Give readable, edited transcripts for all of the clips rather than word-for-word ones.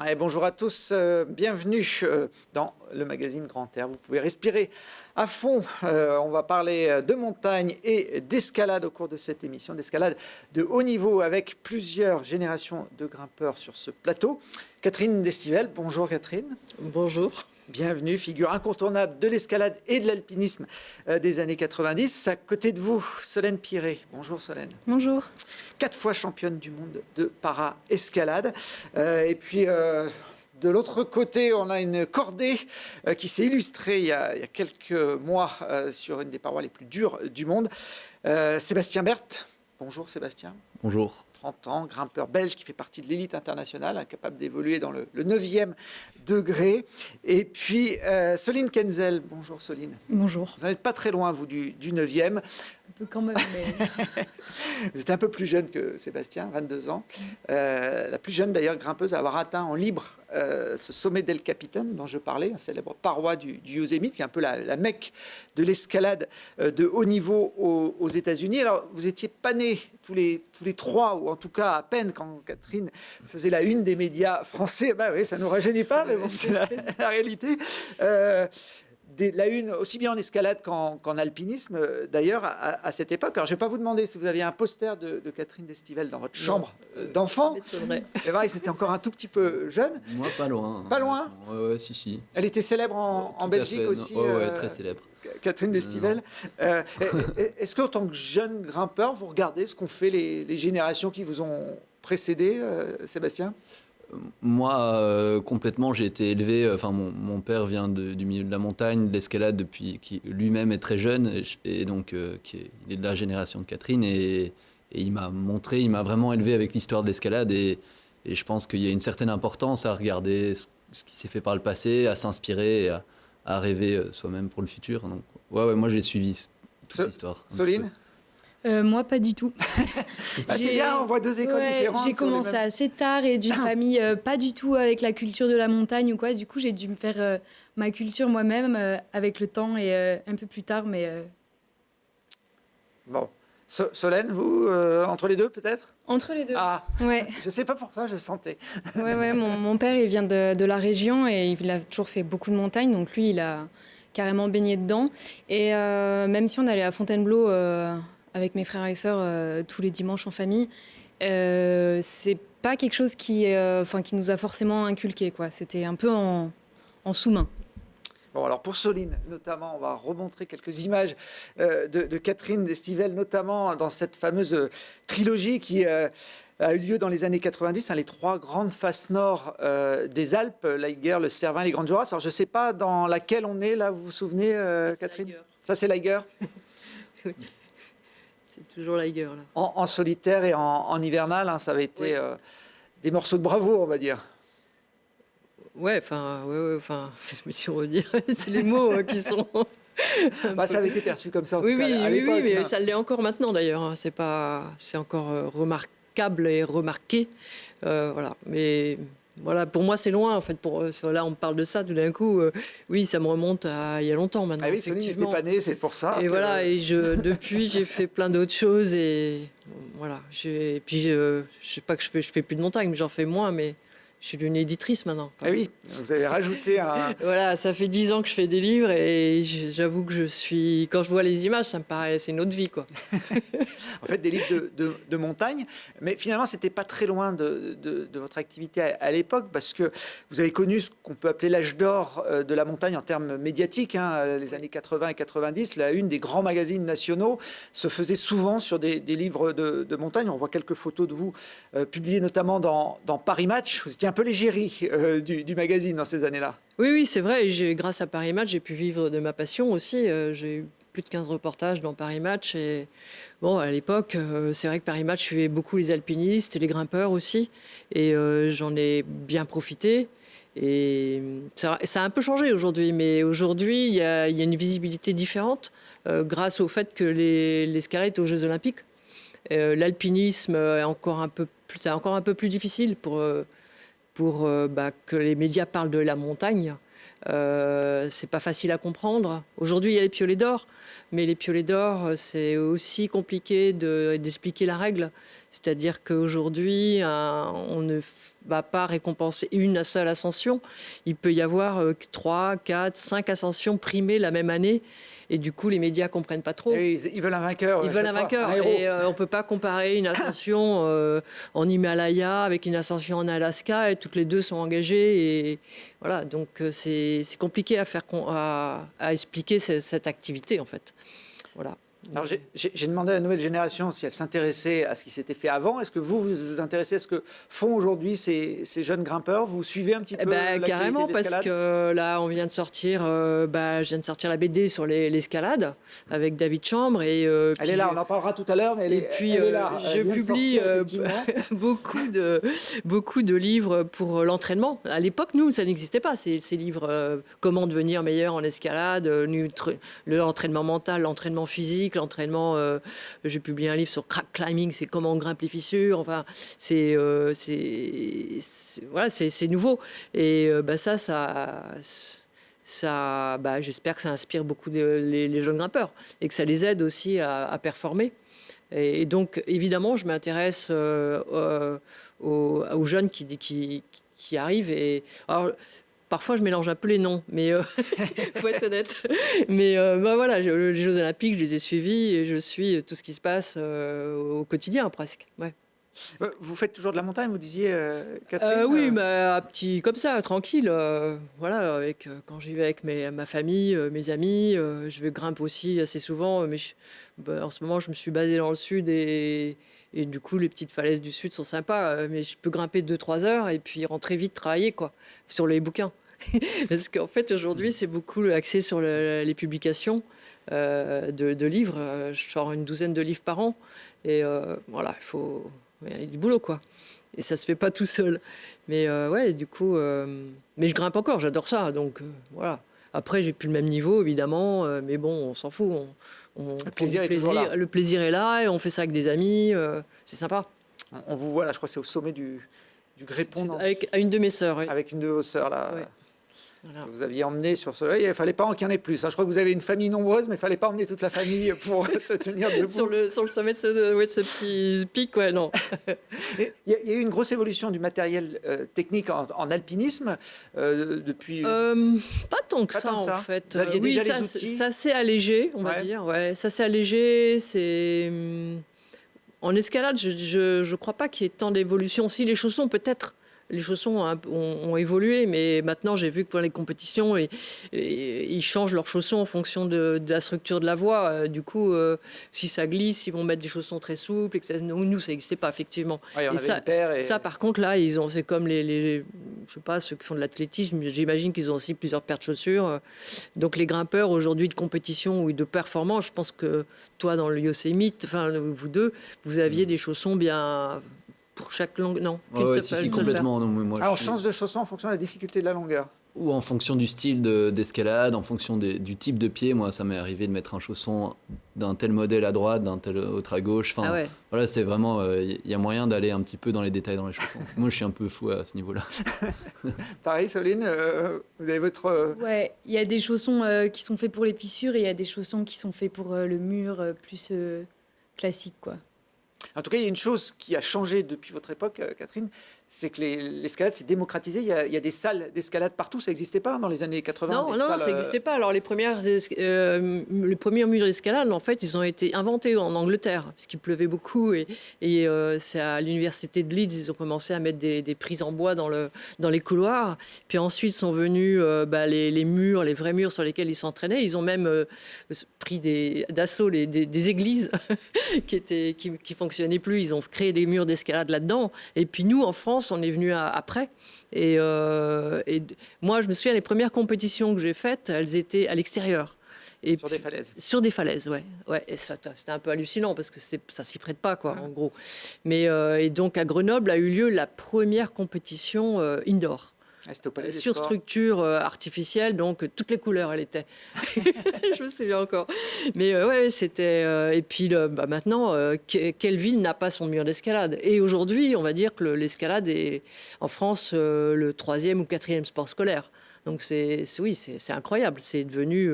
Allez, bonjour à tous, bienvenue dans le magazine Grand Air. Vous pouvez respirer à fond. On va parler de montagne et d'escalade au cours de cette émission, d'escalade de haut niveau avec plusieurs générations de grimpeurs sur ce plateau. Catherine Destivelle, bonjour Catherine. Bonjour. Bienvenue, figure incontournable de l'escalade et de l'alpinisme des années 90. À côté de vous, Solène Piré. Bonjour Solène. Bonjour. 4 fois championne du monde de para-escalade. Et puis, de l'autre côté, on a une cordée qui s'est illustrée il y a quelques mois sur une des parois les plus dures du monde. Sébastien Berthe. Bonjour Sébastien. Bonjour. 30 ans, grimpeur belge qui fait partie de l'élite internationale, incapable d'évoluer dans le 9e degré. Et puis, Soline Kenzel. Bonjour Soline. Bonjour. Vous n'êtes pas très loin, vous, du 9e. Un peu quand même, mais... Vous êtes un peu plus jeune que Sébastien, 22 ans. La plus jeune, d'ailleurs, grimpeuse à avoir atteint en libre ce sommet d'El Capitan dont je parlais, une célèbre paroi du Yosemite, qui est un peu la mecque de l'escalade de haut niveau aux États-Unis. Alors, vous n'étiez pas nés tous les trois, ou en tout cas à peine, quand Catherine faisait la une des médias français. Ben oui, ça ne nous rajeunit pas, mais bon, c'est la réalité. La une, aussi bien en escalade qu'en alpinisme, d'ailleurs, à cette époque. Alors, je ne vais pas vous demander si vous aviez un poster de Catherine Destivelle dans votre chambre d'enfant. Mais pareil, c'était encore un tout petit peu jeune. Moi, pas loin. Pas loin. Ouais, si. Elle était célèbre en Belgique aussi. Ouais, très célèbre. Catherine Destivelle. Est-ce qu'en tant que jeune grimpeur, vous regardez ce qu'ont fait les générations qui vous ont précédé, Sébastien ? Moi, complètement, j'ai été élevé. Enfin, mon père vient du milieu de la montagne, de l'escalade depuis qui lui-même est très jeune, et donc il est de la génération de Catherine, et il m'a montré, il m'a vraiment élevé avec l'histoire de l'escalade, et je pense qu'il y a une certaine importance à regarder ce qui s'est fait par le passé, à s'inspirer, et à rêver soi-même pour le futur. Donc, ouais, moi j'ai suivi toute l'histoire. Soline ? Moi, pas du tout. C'est bien, on voit deux écoles différentes. J'ai commencé assez tard et d'une famille pas du tout avec la culture de la montagne ou quoi. Du coup, j'ai dû me faire ma culture moi-même avec le temps et un peu plus tard. Mais Bon. Solène, vous, entre les deux peut-être ? Entre les deux. Ah, ouais. Je ne sais pas pourquoi, je sentais. Ouais, mon père, il vient de la région et il a toujours fait beaucoup de montagnes. Donc lui, il a carrément baigné dedans. Et même si on allait à Fontainebleau... avec mes frères et sœurs tous les dimanches en famille, c'est pas quelque chose qui nous a forcément inculqué, quoi. C'était un peu en sous-main. Bon, alors pour Soline, notamment, on va remontrer quelques images de Catherine Destivelle, notamment dans cette fameuse trilogie qui a eu lieu dans les années 90, les 3 grandes faces nord des Alpes, l'Eiger, le Cervin, les Grandes Jorasses. Alors je ne sais pas dans laquelle on est, là, vous vous souvenez, Catherine ? Ça, c'est l'Eiger. Oui. C'est toujours l'Eiger, là. En solitaire et en hivernal, ça avait été des morceaux de bravoure, on va dire. Ouais, si on veut dire, c'est les mots qui sont... Ça avait été perçu comme ça, en tout cas, à l'époque. Oui, mais hein. ça l'est encore maintenant, d'ailleurs. C'est encore remarquable et remarqué. Voilà, mais... Voilà, pour moi, c'est loin, en fait. Là, on parle de ça, tout d'un coup. Oui, ça me remonte à il y a longtemps, maintenant. Ah oui, Soline n'était pas née, c'est pour ça. Et voilà, et depuis, j'ai fait plein d'autres choses. Et voilà. Et puis, je sais pas que je fais plus de montagne, mais j'en fais moins, mais... Je suis une éditrice maintenant. Ah oui, vous avez rajouté un... Voilà, ça fait 10 ans que je fais des livres et j'avoue que quand je vois les images, ça me paraît, c'est une autre vie, quoi. En fait, des livres de montagne, mais finalement, c'était pas très loin de votre activité à l'époque, parce que vous avez connu ce qu'on peut appeler l'âge d'or de la montagne en termes médiatiques, les années 80 et 90. La une des grands magazines nationaux se faisait souvent sur des livres de montagne. On voit quelques photos de vous publiées notamment dans Paris Match. Vous étiez un peu l'égérie du magazine dans ces années-là. Oui, c'est vrai. Et grâce à Paris Match, j'ai pu vivre de ma passion aussi. J'ai eu plus de 15 reportages dans Paris Match. Et bon, à l'époque, c'est vrai que Paris Match suivait beaucoup les alpinistes et les grimpeurs aussi. Et j'en ai bien profité. Et ça a un peu changé aujourd'hui. Mais aujourd'hui, il y a une visibilité différente grâce au fait que l'escalade est aux Jeux Olympiques. L'alpinisme est encore un peu plus difficile pour que les médias parlent de la montagne. C'est pas facile à comprendre. Aujourd'hui, il y a les piolets d'or, mais les piolets d'or, c'est aussi compliqué d'expliquer la règle. C'est-à-dire qu'aujourd'hui, on ne va pas récompenser une seule ascension. Il peut y avoir 3, 4, 5 ascensions primées la même année. Et du coup, les médias ne comprennent pas trop. Et ils veulent un vainqueur. Ils veulent un vainqueur. Et on ne peut pas comparer une ascension en Himalaya avec une ascension en Alaska. Et toutes les deux sont engagées. Et voilà, donc c'est compliqué à expliquer cette activité, en fait. Voilà. Alors j'ai demandé à la nouvelle génération si elle s'intéressait à ce qui s'était fait avant. Est-ce que vous vous intéressez à ce que font aujourd'hui ces jeunes grimpeurs? Vous suivez un petit peu l'actualité carrément, de parce l'escalade? que là, on vient de sortir, je viens de sortir la BD sur l'escalade avec David Chambre. Et, elle est là, on en parlera tout à l'heure, mais elle est là. Je publie beaucoup de livres pour l'entraînement. À l'époque, nous, ça n'existait pas, ces livres. Comment devenir meilleur en escalade, l'entraînement mental, l'entraînement physique, l'entraînement. J'ai publié un livre sur crack climbing, c'est comment on grimpe les fissures. Enfin, c'est nouveau. Et j'espère que ça inspire beaucoup les jeunes grimpeurs et que ça les aide aussi à performer. Et donc, évidemment, je m'intéresse aux jeunes qui arrivent. Et alors, parfois, je mélange un peu les noms, mais il faut être honnête. Mais voilà, les Jeux Olympiques, je les ai suivis et je suis tout ce qui se passe au quotidien, presque. Ouais. Vous faites toujours de la montagne, vous disiez, Catherine? Oui, un petit comme ça, tranquille. Voilà, quand j'y vais avec ma famille, mes amis, je vais grimper aussi assez souvent. Mais en ce moment, je me suis basée dans le sud et du coup, les petites falaises du sud sont sympas. Mais je peux grimper 2-3 heures et puis rentrer vite travailler sur les bouquins. Parce qu'en fait, aujourd'hui, c'est beaucoup axé sur les publications de livres. Je sors une douzaine de livres par an. Et voilà, il y a du boulot, quoi. Et ça se fait pas tout seul. Mais ouais, du coup... mais je grimpe encore, j'adore ça. Donc voilà. Après, j'ai plus le même niveau, évidemment. Mais bon, on s'en fout. Le plaisir est toujours là. Le plaisir est là et on fait ça avec des amis. C'est sympa. On vous voit là, je crois que c'est au sommet du Grépon. Avec une de mes sœurs, oui. Avec une de vos sœurs, là. Ouais. Voilà. Vous aviez emmené sur ce... Il ne fallait pas qu'il y en ait plus. Je crois que vous avez une famille nombreuse, mais il ne fallait pas emmener toute la famille pour se tenir debout. sur le sommet de ce petit pic, ouais, non. Il y a eu une grosse évolution du matériel technique en alpinisme depuis... Pas tant que ça, en fait. Vous aviez déjà les outils? Ça s'est allégé, on va dire. Ouais, ça s'est allégé. En escalade, je ne crois pas qu'il y ait tant d'évolution. Si les chaussons, peut-être... Les chaussons ont évolué, mais maintenant j'ai vu que pour les compétitions, ils changent leurs chaussons en fonction de la structure de la voie. Du coup, si ça glisse, ils vont mettre des chaussons très souples. Etc. Nous, ça n'existait pas, effectivement. Ouais, ça, par contre, là, c'est comme je sais pas, ceux qui font de l'athlétisme. J'imagine qu'ils ont aussi plusieurs paires de chaussures. Donc les grimpeurs aujourd'hui de compétition ou de performance, je pense que toi, dans le Yosemite, enfin vous deux, vous aviez des chaussons bien... Pour chaque longueur, non. Si, complètement. Non, moi, on change de chausson en fonction de la difficulté de la longueur. Ou en fonction du style d'escalade, en fonction du type de pied. Moi, ça m'est arrivé de mettre un chausson d'un tel modèle à droite, d'un tel autre à gauche. Enfin, voilà, c'est vraiment... Il y a moyen d'aller un petit peu dans les détails dans les chaussons. Moi, je suis un peu fou à ce niveau-là. Pareil, Soline, vous avez votre... Ouais, il y a des chaussons qui sont faits pour les fissures et il y a des chaussons qui sont faits pour le mur plus classique, quoi. En tout cas, il y a une chose qui a changé depuis votre époque, Catherine, c'est que l'escalade s'est démocratisée. Il y a des salles d'escalade partout. Ça n'existait pas dans les années 80. Non, ça n'existait pas. Alors, les premiers murs d'escalade, en fait, ils ont été inventés en Angleterre, parce qu'il pleuvait beaucoup. Et c'est à l'université de Leeds, ils ont commencé à mettre des prises en bois dans les couloirs. Puis ensuite sont venus les murs, les vrais murs sur lesquels ils s'entraînaient. Ils ont même pris d'assaut des églises qui fonctionnaient plus. Ils ont créé des murs d'escalade là-dedans. Et puis nous, en France, on est venu après. Et moi, je me souviens, les premières compétitions que j'ai faites, elles étaient à l'extérieur. Sur des falaises. Sur des falaises, ouais. Et c'était un peu hallucinant parce que ça s'y prête pas, quoi, en gros. Mais et donc à Grenoble a eu lieu la première compétition indoor. Sur structure artificielle, donc toutes les couleurs, elle était. Je me souviens encore. Mais ouais, c'était. Et puis maintenant, quelle ville n'a pas son mur d'escalade? Et aujourd'hui, on va dire que l'escalade est en France le 3e ou 4e sport scolaire. Donc oui, c'est incroyable. C'est devenu,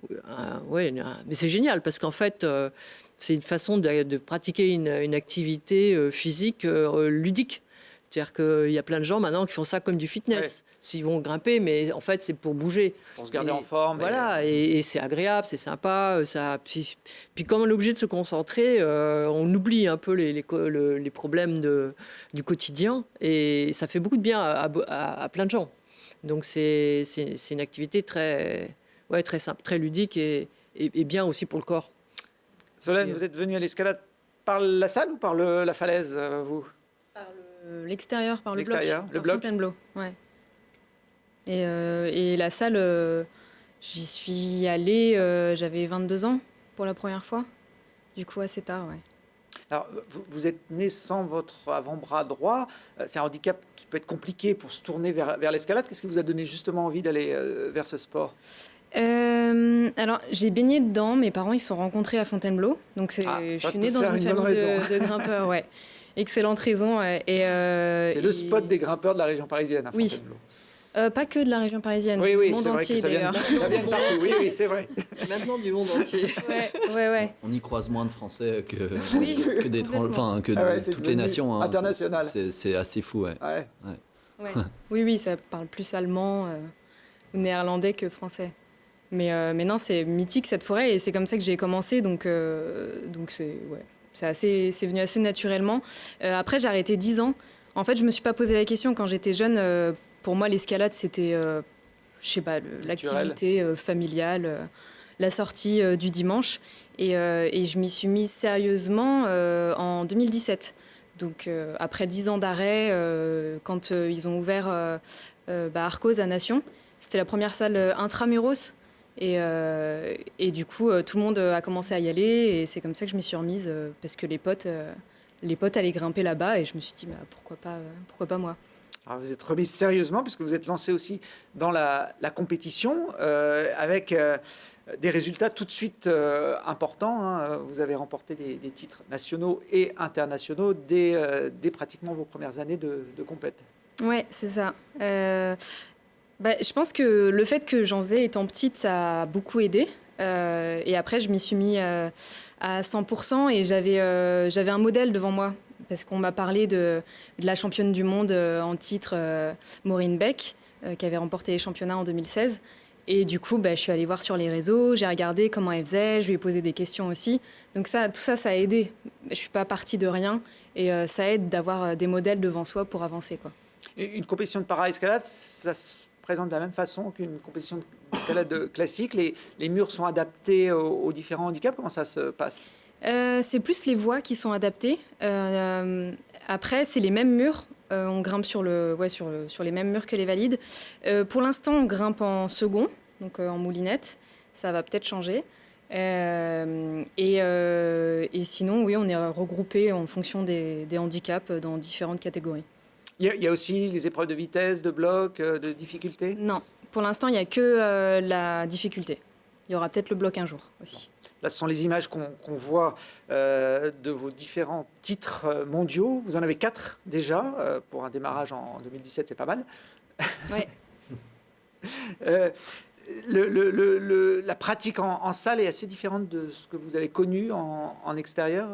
mais c'est génial parce qu'en fait, c'est une façon de pratiquer une activité physique ludique. C'est-à-dire qu'il y a plein de gens maintenant qui font ça comme du fitness. S'ils vont grimper, mais en fait, c'est pour bouger. Pour se garder en forme. Voilà, et c'est agréable, c'est sympa. Puis comme on est obligé de se concentrer, on oublie un peu les problèmes du quotidien. Et ça fait beaucoup de bien à plein de gens. Donc c'est une activité très simple, très ludique et bien aussi pour le corps. Solène, vous êtes venue à l'escalade par la salle ou par la falaise, vous? L'extérieur, par le bloc. Le bloc. Fontainebleau, ouais. Et la salle, j'y suis allée, j'avais 22 ans pour la première fois. Du coup, assez tard, ouais. Alors, vous êtes né sans votre avant-bras droit. C'est un handicap qui peut être compliqué pour se tourner vers l'escalade. Qu'est-ce qui vous a donné justement envie d'aller vers ce sport? Alors, j'ai baigné dedans. Mes parents, ils se sont rencontrés à Fontainebleau. Donc, je suis née dans une famille de grimpeurs, ouais. Excellente raison. C'est le spot des grimpeurs de la région parisienne, à Fontainebleau. Pas que de la région parisienne, du monde entier d'ailleurs. Ça vient de partout, oui, c'est vrai. Maintenant du monde entier. Ouais. On y croise moins de Français que c'est toutes les nations. International. C'est assez fou, ouais. Oui, ça parle plus allemand ou néerlandais que français. Mais non, c'est mythique cette forêt et c'est comme ça que j'ai commencé, donc c'est venu assez naturellement. Après, j'ai arrêté 10 ans. En fait, je me suis pas posé la question quand j'étais jeune. Pour moi, l'escalade, c'était, je sais pas, l'activité familiale, la sortie du dimanche. Et je m'y suis mise sérieusement en 2017. Donc, après 10 ans d'arrêt, quand ils ont ouvert Arcos à Nation, c'était la première salle intramuros. Et du coup, tout le monde a commencé à y aller. Et c'est comme ça que je m'y suis remise, parce que les potes allaient grimper là-bas. Et je me suis dit, pourquoi pas moi. Alors vous êtes remise sérieusement puisque vous êtes lancée aussi dans la compétition avec des résultats tout de suite importants. Hein. Vous avez remporté des titres nationaux et internationaux dès pratiquement vos premières années de compète. Ouais, c'est ça. Je pense que le fait que j'en faisais étant petite, ça a beaucoup aidé. Et après, je m'y suis mis à 100% et j'avais un modèle devant moi. Parce qu'on m'a parlé de la championne du monde en titre, Maureen Beck, qui avait remporté les championnats en 2016. Et du coup, je suis allée voir sur les réseaux, j'ai regardé comment elle faisait, je lui ai posé des questions aussi. Donc tout ça a aidé. Je ne suis pas partie de rien et ça aide d'avoir des modèles devant soi pour avancer, quoi. Et une compétition de para-escalade, ça se présente de la même façon qu'une compétition d'escalade classique. Les murs sont adaptés aux différents handicaps. Comment ça se passe ? C'est plus les voies qui sont adaptées. Après, c'est les mêmes murs. On grimpe sur les mêmes murs que les valides. Pour l'instant, on grimpe en second, donc en moulinette. Ça va peut-être changer. Et sinon, oui, on est regroupé en fonction des handicaps dans différentes catégories. Il y a aussi les épreuves de vitesse, de bloc, de difficulté ? Non, pour l'instant, il n'y a que la difficulté. Il y aura peut-être le bloc un jour aussi. Là, ce sont les images qu'on voit de vos différents titres mondiaux. Vous en avez 4 déjà. Pour un démarrage en 2017, c'est pas mal. Oui. La pratique en salle est assez différente de ce que vous avez connu en extérieur,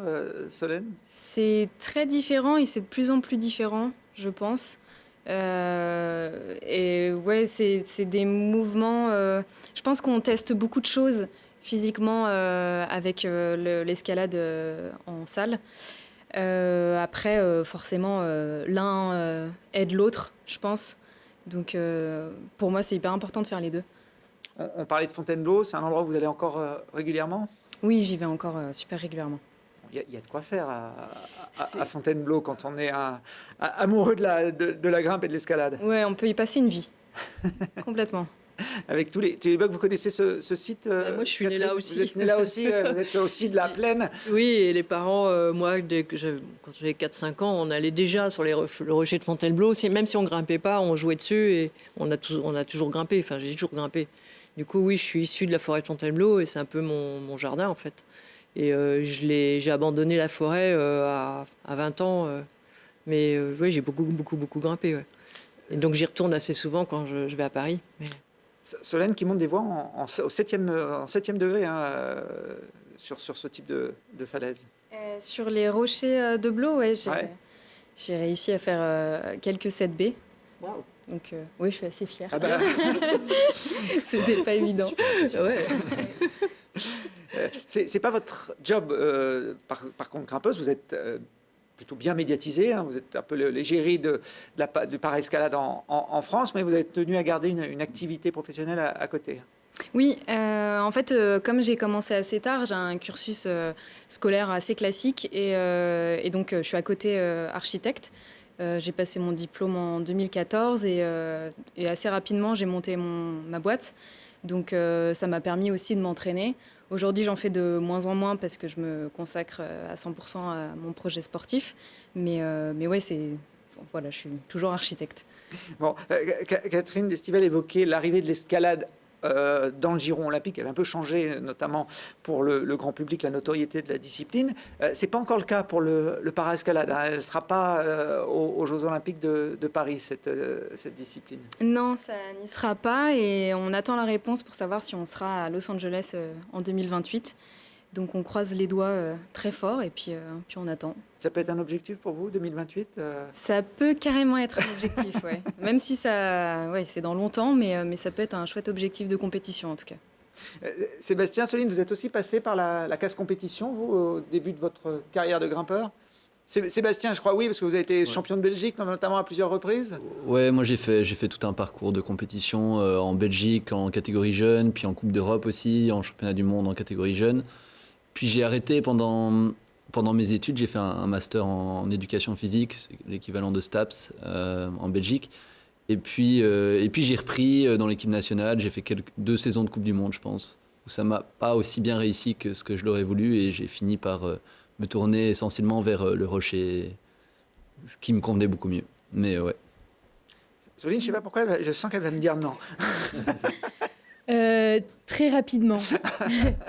Solène ? C'est très différent et c'est de plus en plus différent, je pense. Et ouais, c'est des mouvements... je pense qu'on teste beaucoup de choses physiquement avec l'escalade en salle. Après, forcément, l'un aide l'autre, je pense. Donc, pour moi, c'est hyper important de faire les deux. On parlait de Fontainebleau, c'est un endroit où vous allez encore régulièrement ? Oui, j'y vais encore super régulièrement. Il y a de quoi faire à Fontainebleau quand on est amoureux de la grimpe et de l'escalade. Ouais, on peut y passer une vie, complètement. Avec tous les blocs, vous connaissez ce site Moi, je suis née là aussi. Vous êtes née là aussi, vous êtes aussi de la plaine. Oui, et les parents, moi, quand j'avais 4-5 ans, on allait déjà sur le rocher de Fontainebleau. Même si on grimpait pas, on jouait dessus et on a toujours grimpé. Enfin, j'ai toujours grimpé. Du coup, oui, je suis issue de la forêt de Fontainebleau et c'est un peu mon jardin, en fait. Et j'ai abandonné la forêt à 20 ans. Mais oui, j'ai beaucoup grimpé, ouais. Et donc j'y retourne assez souvent quand je vais à Paris. Mais... Solène qui monte des voies au 7e degré sur ce type de falaise. Sur les rochers de Blo, ouais, Ouais. j'ai réussi à faire quelques 7B. Wow. Donc oui, je suis assez fière. Ah bah, C'était pas évident. Ouais. c'est pas votre job, par contre, grimpeuse. Vous êtes plutôt bien médiatisée. Hein, vous êtes un peu l'égérie du para-escalade en France, mais vous êtes tenu à garder une activité professionnelle à côté. Oui, en fait, comme j'ai commencé assez tard, j'ai un cursus scolaire assez classique et donc je suis à côté architecte. J'ai passé mon diplôme en 2014 et assez rapidement, j'ai monté ma boîte. Donc ça m'a permis aussi de m'entraîner. Aujourd'hui, j'en fais de moins en moins parce que je me consacre à 100% à mon projet sportif. Mais ouais, voilà, je suis toujours architecte. Bon, Catherine Destivelle évoquait l'arrivée de l'escalade dans le giron olympique. Elle a un peu changé, notamment pour le grand public, la notoriété de la discipline. C'est pas encore le cas pour le para-escalade. Hein. Elle ne sera pas aux Jeux olympiques de Paris, cette discipline. Non, ça n'y sera pas et on attend la réponse pour savoir si on sera à Los Angeles en 2028. Donc on croise les doigts très fort et puis on attend. Ça peut être un objectif pour vous, 2028 Ça peut carrément être un objectif, ouais. Même si c'est dans longtemps, mais ça peut être un chouette objectif de compétition en tout cas. Sébastien, Soline, vous êtes aussi passé par la case compétition, vous, au début de votre carrière de grimpeur. Sébastien, je crois oui, parce que vous avez été champion de Belgique, notamment à plusieurs reprises. Ouais, moi j'ai fait tout un parcours de compétition en Belgique, en catégorie jeune, puis en Coupe d'Europe aussi, en championnat du monde en catégorie jeune. Puis j'ai arrêté pendant mes études, j'ai fait un master en éducation physique, c'est l'équivalent de STAPS en Belgique. Et puis j'ai repris dans l'équipe nationale, j'ai fait 2 saisons de Coupe du Monde, je pense, où ça m'a pas aussi bien réussi que ce que je l'aurais voulu et j'ai fini par me tourner essentiellement vers le rocher, ce qui me convenait beaucoup mieux. Mais ouais. Soline, je sais pas pourquoi, je sens qu'elle va me dire non. Très rapidement.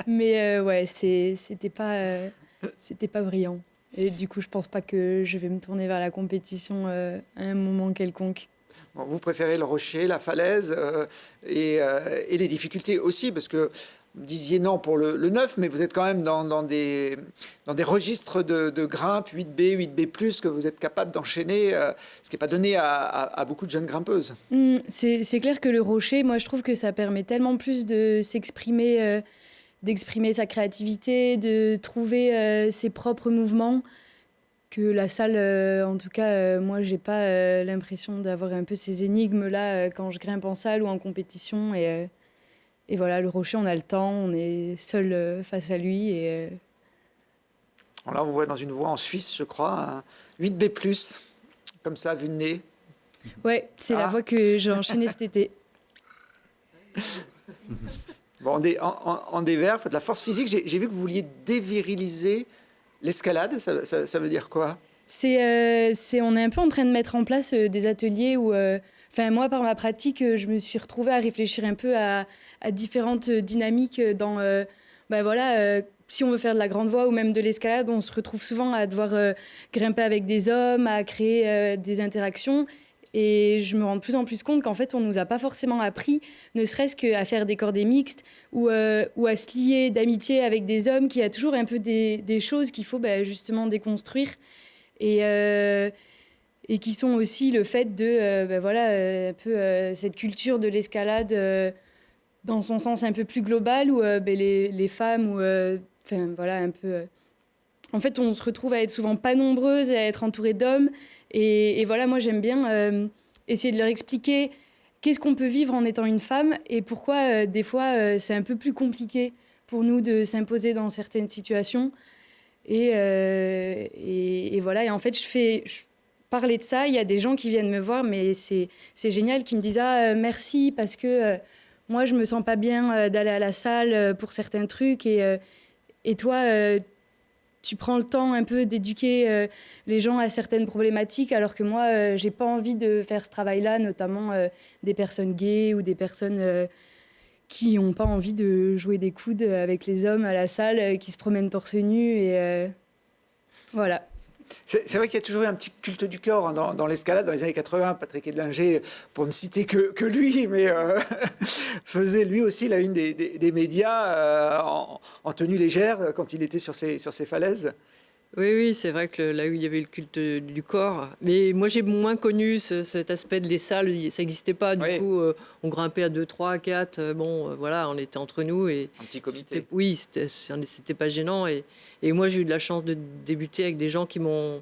Mais ouais, c'était pas brillant. Et du coup, je pense pas que je vais me tourner vers la compétition à un moment quelconque. Bon, vous préférez le rocher, la falaise et les difficultés aussi, parce que vous disiez non pour le 9, mais vous êtes quand même dans des registres de grimpe 8B, 8B+, que vous êtes capable d'enchaîner, ce qui n'est pas donné à beaucoup de jeunes grimpeuses. C'est clair que le rocher, moi, je trouve que ça permet tellement plus de s'exprimer, d'exprimer sa créativité, de trouver ses propres mouvements, que la salle, en tout cas, moi, j'ai pas l'impression d'avoir un peu ces énigmes-là quand je grimpe en salle ou en compétition. Et voilà, le rocher, on a le temps, on est seul face à lui. Là, on vous voit dans une voie en Suisse, je crois, 8B+, comme ça, vue de nez. Ouais, c'est la voie que j'ai enchaînée cet été. Bon, en dévers, faites de la force physique. J'ai vu que vous vouliez déviriliser l'escalade. Ça veut dire quoi ? On est un peu en train de mettre en place des ateliers où... moi, par ma pratique, je me suis retrouvée à réfléchir un peu à différentes dynamiques dans... si on veut faire de la grande voie ou même de l'escalade, on se retrouve souvent à devoir grimper avec des hommes, à créer des interactions. Et je me rends de plus en plus compte qu'en fait, on ne nous a pas forcément appris, ne serait-ce qu'à faire des cordées mixtes ou à se lier d'amitié avec des hommes, qu'il y a toujours un peu des choses qu'il faut justement déconstruire. Et qui sont aussi le fait de cette culture de l'escalade dans son sens un peu plus global où les femmes un peu en fait on se retrouve à être souvent pas nombreuses et à être entourées d'hommes et voilà, moi j'aime bien essayer de leur expliquer qu'est-ce qu'on peut vivre en étant une femme et pourquoi des fois c'est un peu plus compliqué pour nous de s'imposer dans certaines situations et voilà, et en fait je parler de ça, il y a des gens qui viennent me voir, mais c'est génial, qui me disent merci parce que moi je me sens pas bien d'aller à la salle pour certains trucs et toi tu prends le temps un peu d'éduquer les gens à certaines problématiques alors que moi j'ai pas envie de faire ce travail-là, notamment des personnes gays ou des personnes qui n'ont pas envie de jouer des coudes avec les hommes à la salle, qui se promènent torse nu et voilà. C'est vrai qu'il y a toujours eu un petit culte du corps dans l'escalade dans les années 80. Patrick Edlinger, pour ne citer que lui, mais faisait lui aussi la une des médias en tenue légère quand il était sur ces falaises. Oui, c'est vrai que là où il y avait le culte du corps. Mais moi, j'ai moins connu cet aspect de les salles. Ça n'existait pas. Du coup, on grimpait à 2, 3, 4. Voilà, on était entre nous. Et un petit comité. Oui, c'était pas gênant. Et moi, j'ai eu de la chance de débuter avec des gens qui m'ont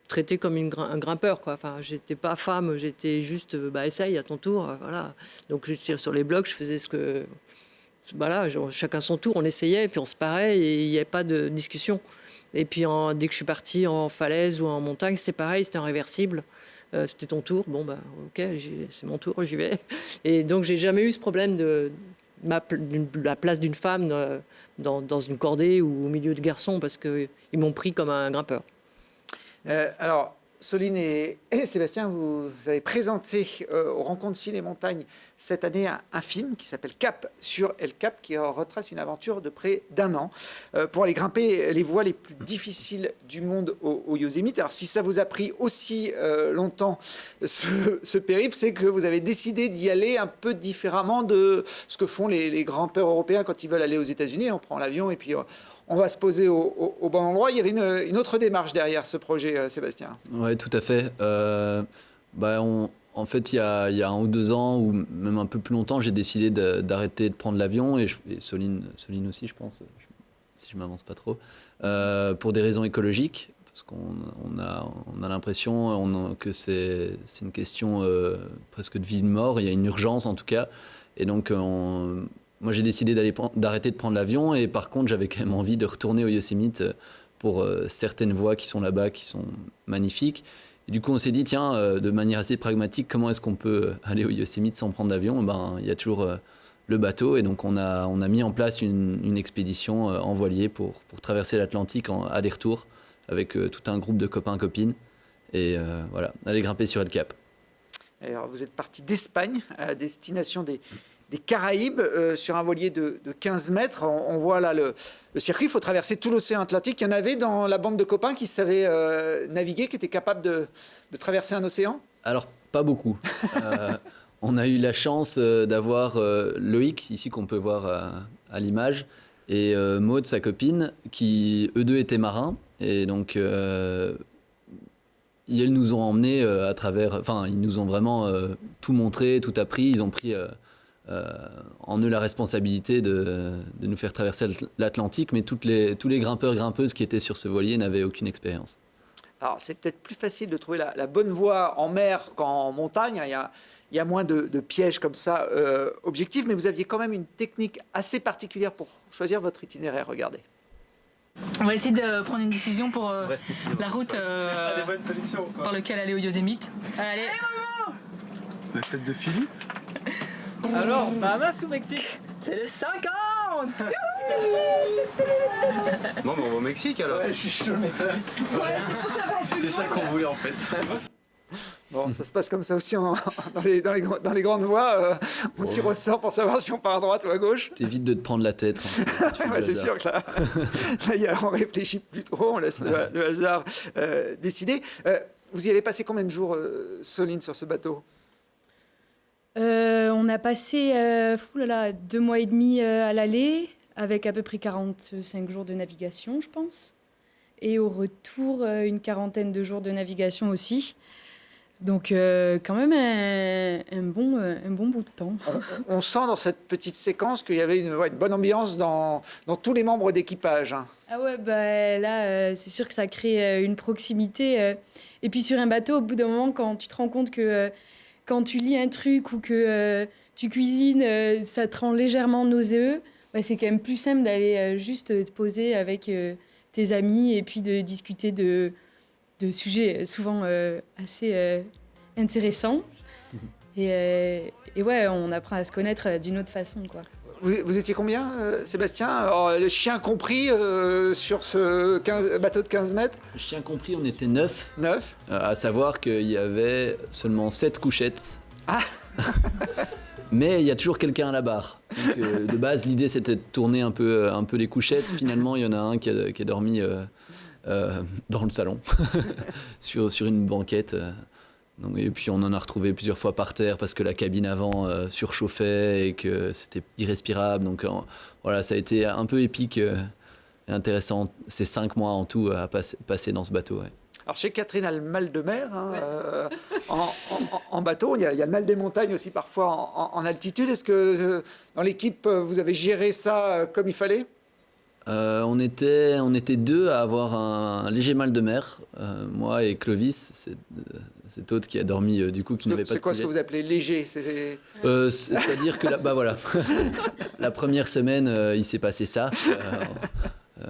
traité comme un grimpeur, quoi. Enfin, j'étais pas femme, j'étais juste, essaye à ton tour. Voilà. Donc, je tire sur les blocs, je faisais ce que... Voilà, chacun son tour, on essayait, puis on se parait et il n'y avait pas de discussion. Et puis dès que je suis partie en falaise ou en montagne, c'était pareil, c'était réversible. C'était ton tour, ok, c'est mon tour, j'y vais. Et donc j'ai jamais eu ce problème de la place d'une femme dans une cordée ou au milieu de garçons, parce qu'ils m'ont pris comme un grimpeur. Alors, Soline et Sébastien, vous avez présenté aux Rencontres Ciné-Montagne cette année un film qui s'appelle Cap sur El Cap, qui retrace une aventure de près d'1 an pour aller grimper les voies les plus difficiles du monde au Yosemite. Alors, si ça vous a pris aussi longtemps ce périple, c'est que vous avez décidé d'y aller un peu différemment de ce que font les grimpeurs européens quand ils veulent aller aux États-Unis. On prend l'avion et puis on va se poser au bon endroit. Il y avait une autre démarche derrière ce projet, Sébastien. Oui, tout à fait. En fait, il y a 1 ou 2 ans, ou même un peu plus longtemps, j'ai décidé d'arrêter de prendre l'avion, et Soline aussi, je pense, si je ne m'avance pas trop, pour des raisons écologiques, parce qu'on a l'impression que c'est une question presque de vie ou de mort. Il y a une urgence, en tout cas. Et donc, moi, j'ai décidé d'arrêter de prendre l'avion, et par contre, j'avais quand même envie de retourner au Yosemite pour certaines voies qui sont là-bas, qui sont magnifiques. Et du coup, on s'est dit, tiens, de manière assez pragmatique, comment est-ce qu'on peut aller au Yosemite sans prendre l'avion ? Il y a toujours le bateau, et donc on a mis en place une expédition en voilier pour traverser l'Atlantique en aller-retour avec tout un groupe de copains-copines. Et voilà, aller grimper sur El Cap. Alors, vous êtes parti d'Espagne à destination des Caraïbes sur un voilier de 15 mètres. On voit là le circuit. Il faut traverser tout l'océan Atlantique. Il y en avait dans la bande de copains qui savaient naviguer, qui étaient capables de traverser un océan ? Alors, pas beaucoup. On a eu la chance d'avoir Loïc, ici qu'on peut voir à l'image, et Maud, sa copine, qui eux deux étaient marins. Et donc, ils nous ont emmenés à travers... Enfin, ils nous ont vraiment tout montré, tout appris. Ils ont pris... en eux la responsabilité de nous faire traverser l'Atlantique, mais tous les grimpeurs-grimpeuses qui étaient sur ce voilier n'avaient aucune expérience. Alors, c'est peut-être plus facile de trouver la bonne voie en mer qu'en montagne. Il y a moins de pièges comme ça objectifs, mais vous aviez quand même une technique assez particulière pour choisir votre itinéraire. Regardez. On va essayer de prendre une décision pour ici, la route par laquelle aller au Yosemite. Allez, maman ! La tête de Philippe. Alors, Bahamas ou Mexique ? C'est le 50 ! Non, mais on va au Mexique alors. Ouais, je suis chaud, Mexique. Ouais, c'est pour ça, C'est ça qu'on voulait en fait. Bon, ça se passe comme ça aussi dans les grandes voies. On tire au sort pour savoir si on part à droite ou à gauche. T'évites de te prendre la tête. Ouais, c'est sûr que là on réfléchit plus trop, on laisse le hasard décider. Vous y avez passé combien de jours, Soline, sur ce bateau ? On a passé 2 mois et demi à l'aller, avec à peu près 45 jours de navigation, je pense. Et au retour, une 40aine de jours de navigation aussi. Donc quand même un bon bout de temps. On sent dans cette petite séquence qu'il y avait une bonne ambiance dans tous les membres d'équipage. Hein. Ah ouais, là, c'est sûr que ça crée une proximité. Et puis sur un bateau, au bout d'un moment, quand tu te rends compte que quand tu lis un truc ou que tu cuisines, ça te rend légèrement nauséeux, c'est quand même plus simple d'aller juste te poser avec tes amis et puis de discuter de sujets souvent assez intéressants. Et ouais, on apprend à se connaître d'une autre façon, quoi. Vous étiez combien, Sébastien ? Alors, le chien compris sur ce bateau de 15 mètres ? Le chien compris, on était 9. 9 ? À savoir qu'il y avait seulement 7 couchettes. Ah. Mais il y a toujours quelqu'un à la barre. Donc, de base, l'idée, c'était de tourner un peu les couchettes. Finalement, il y en a un qui a dormi dans le salon, sur une banquette. Donc, et puis on en a retrouvé plusieurs fois par terre parce que la cabine avant surchauffait et que c'était irrespirable. Donc voilà, ça a été un peu épique et intéressant, ces 5 mois en tout à passer dans ce bateau. Ouais. Alors chez Catherine, elle a le mal de mer en bateau. Il y a le mal des montagnes aussi parfois en altitude. Est-ce que dans l'équipe, vous avez géré ça comme il fallait ? On était 2 à avoir un léger mal de mer. Moi et Clovis, cet autre qui a dormi du coup, qui n'avait pas de C'est quoi ce que couette. vous appelez léger ? C'est-à-dire que voilà, la première semaine, il s'est passé ça.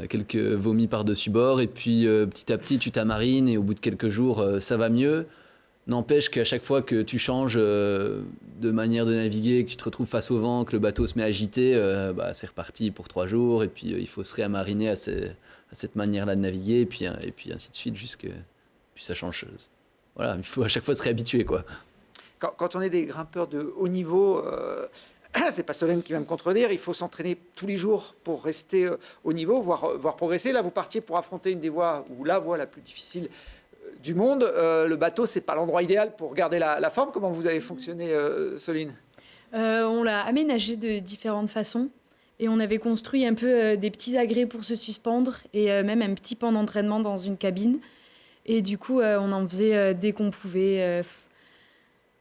Quelques vomis par-dessus bord, et puis petit à petit tu t'amarines et au bout de quelques jours ça va mieux. N'empêche qu'à chaque fois que tu changes de manière de naviguer, que tu te retrouves face au vent, que le bateau se met à agiter, c'est reparti pour 3 jours, et puis il faut se réamariner à cette manière-là de naviguer, et puis ainsi de suite, puis ça change. Voilà, il faut à chaque fois se réhabituer, quoi. Quand on est des grimpeurs de haut niveau, c'est pas Solène qui va me contredire, il faut s'entraîner tous les jours pour rester au niveau, voire progresser. Là, vous partiez pour affronter une des voies, ou la voie la plus difficile du monde. Le bateau, c'est pas l'endroit idéal pour garder la forme. Comment vous avez fonctionné, Soline ? On l'a aménagé de différentes façons. Et on avait construit un peu des petits agrès pour se suspendre et même un petit pan d'entraînement dans une cabine. Et du coup, on en faisait dès qu'on pouvait,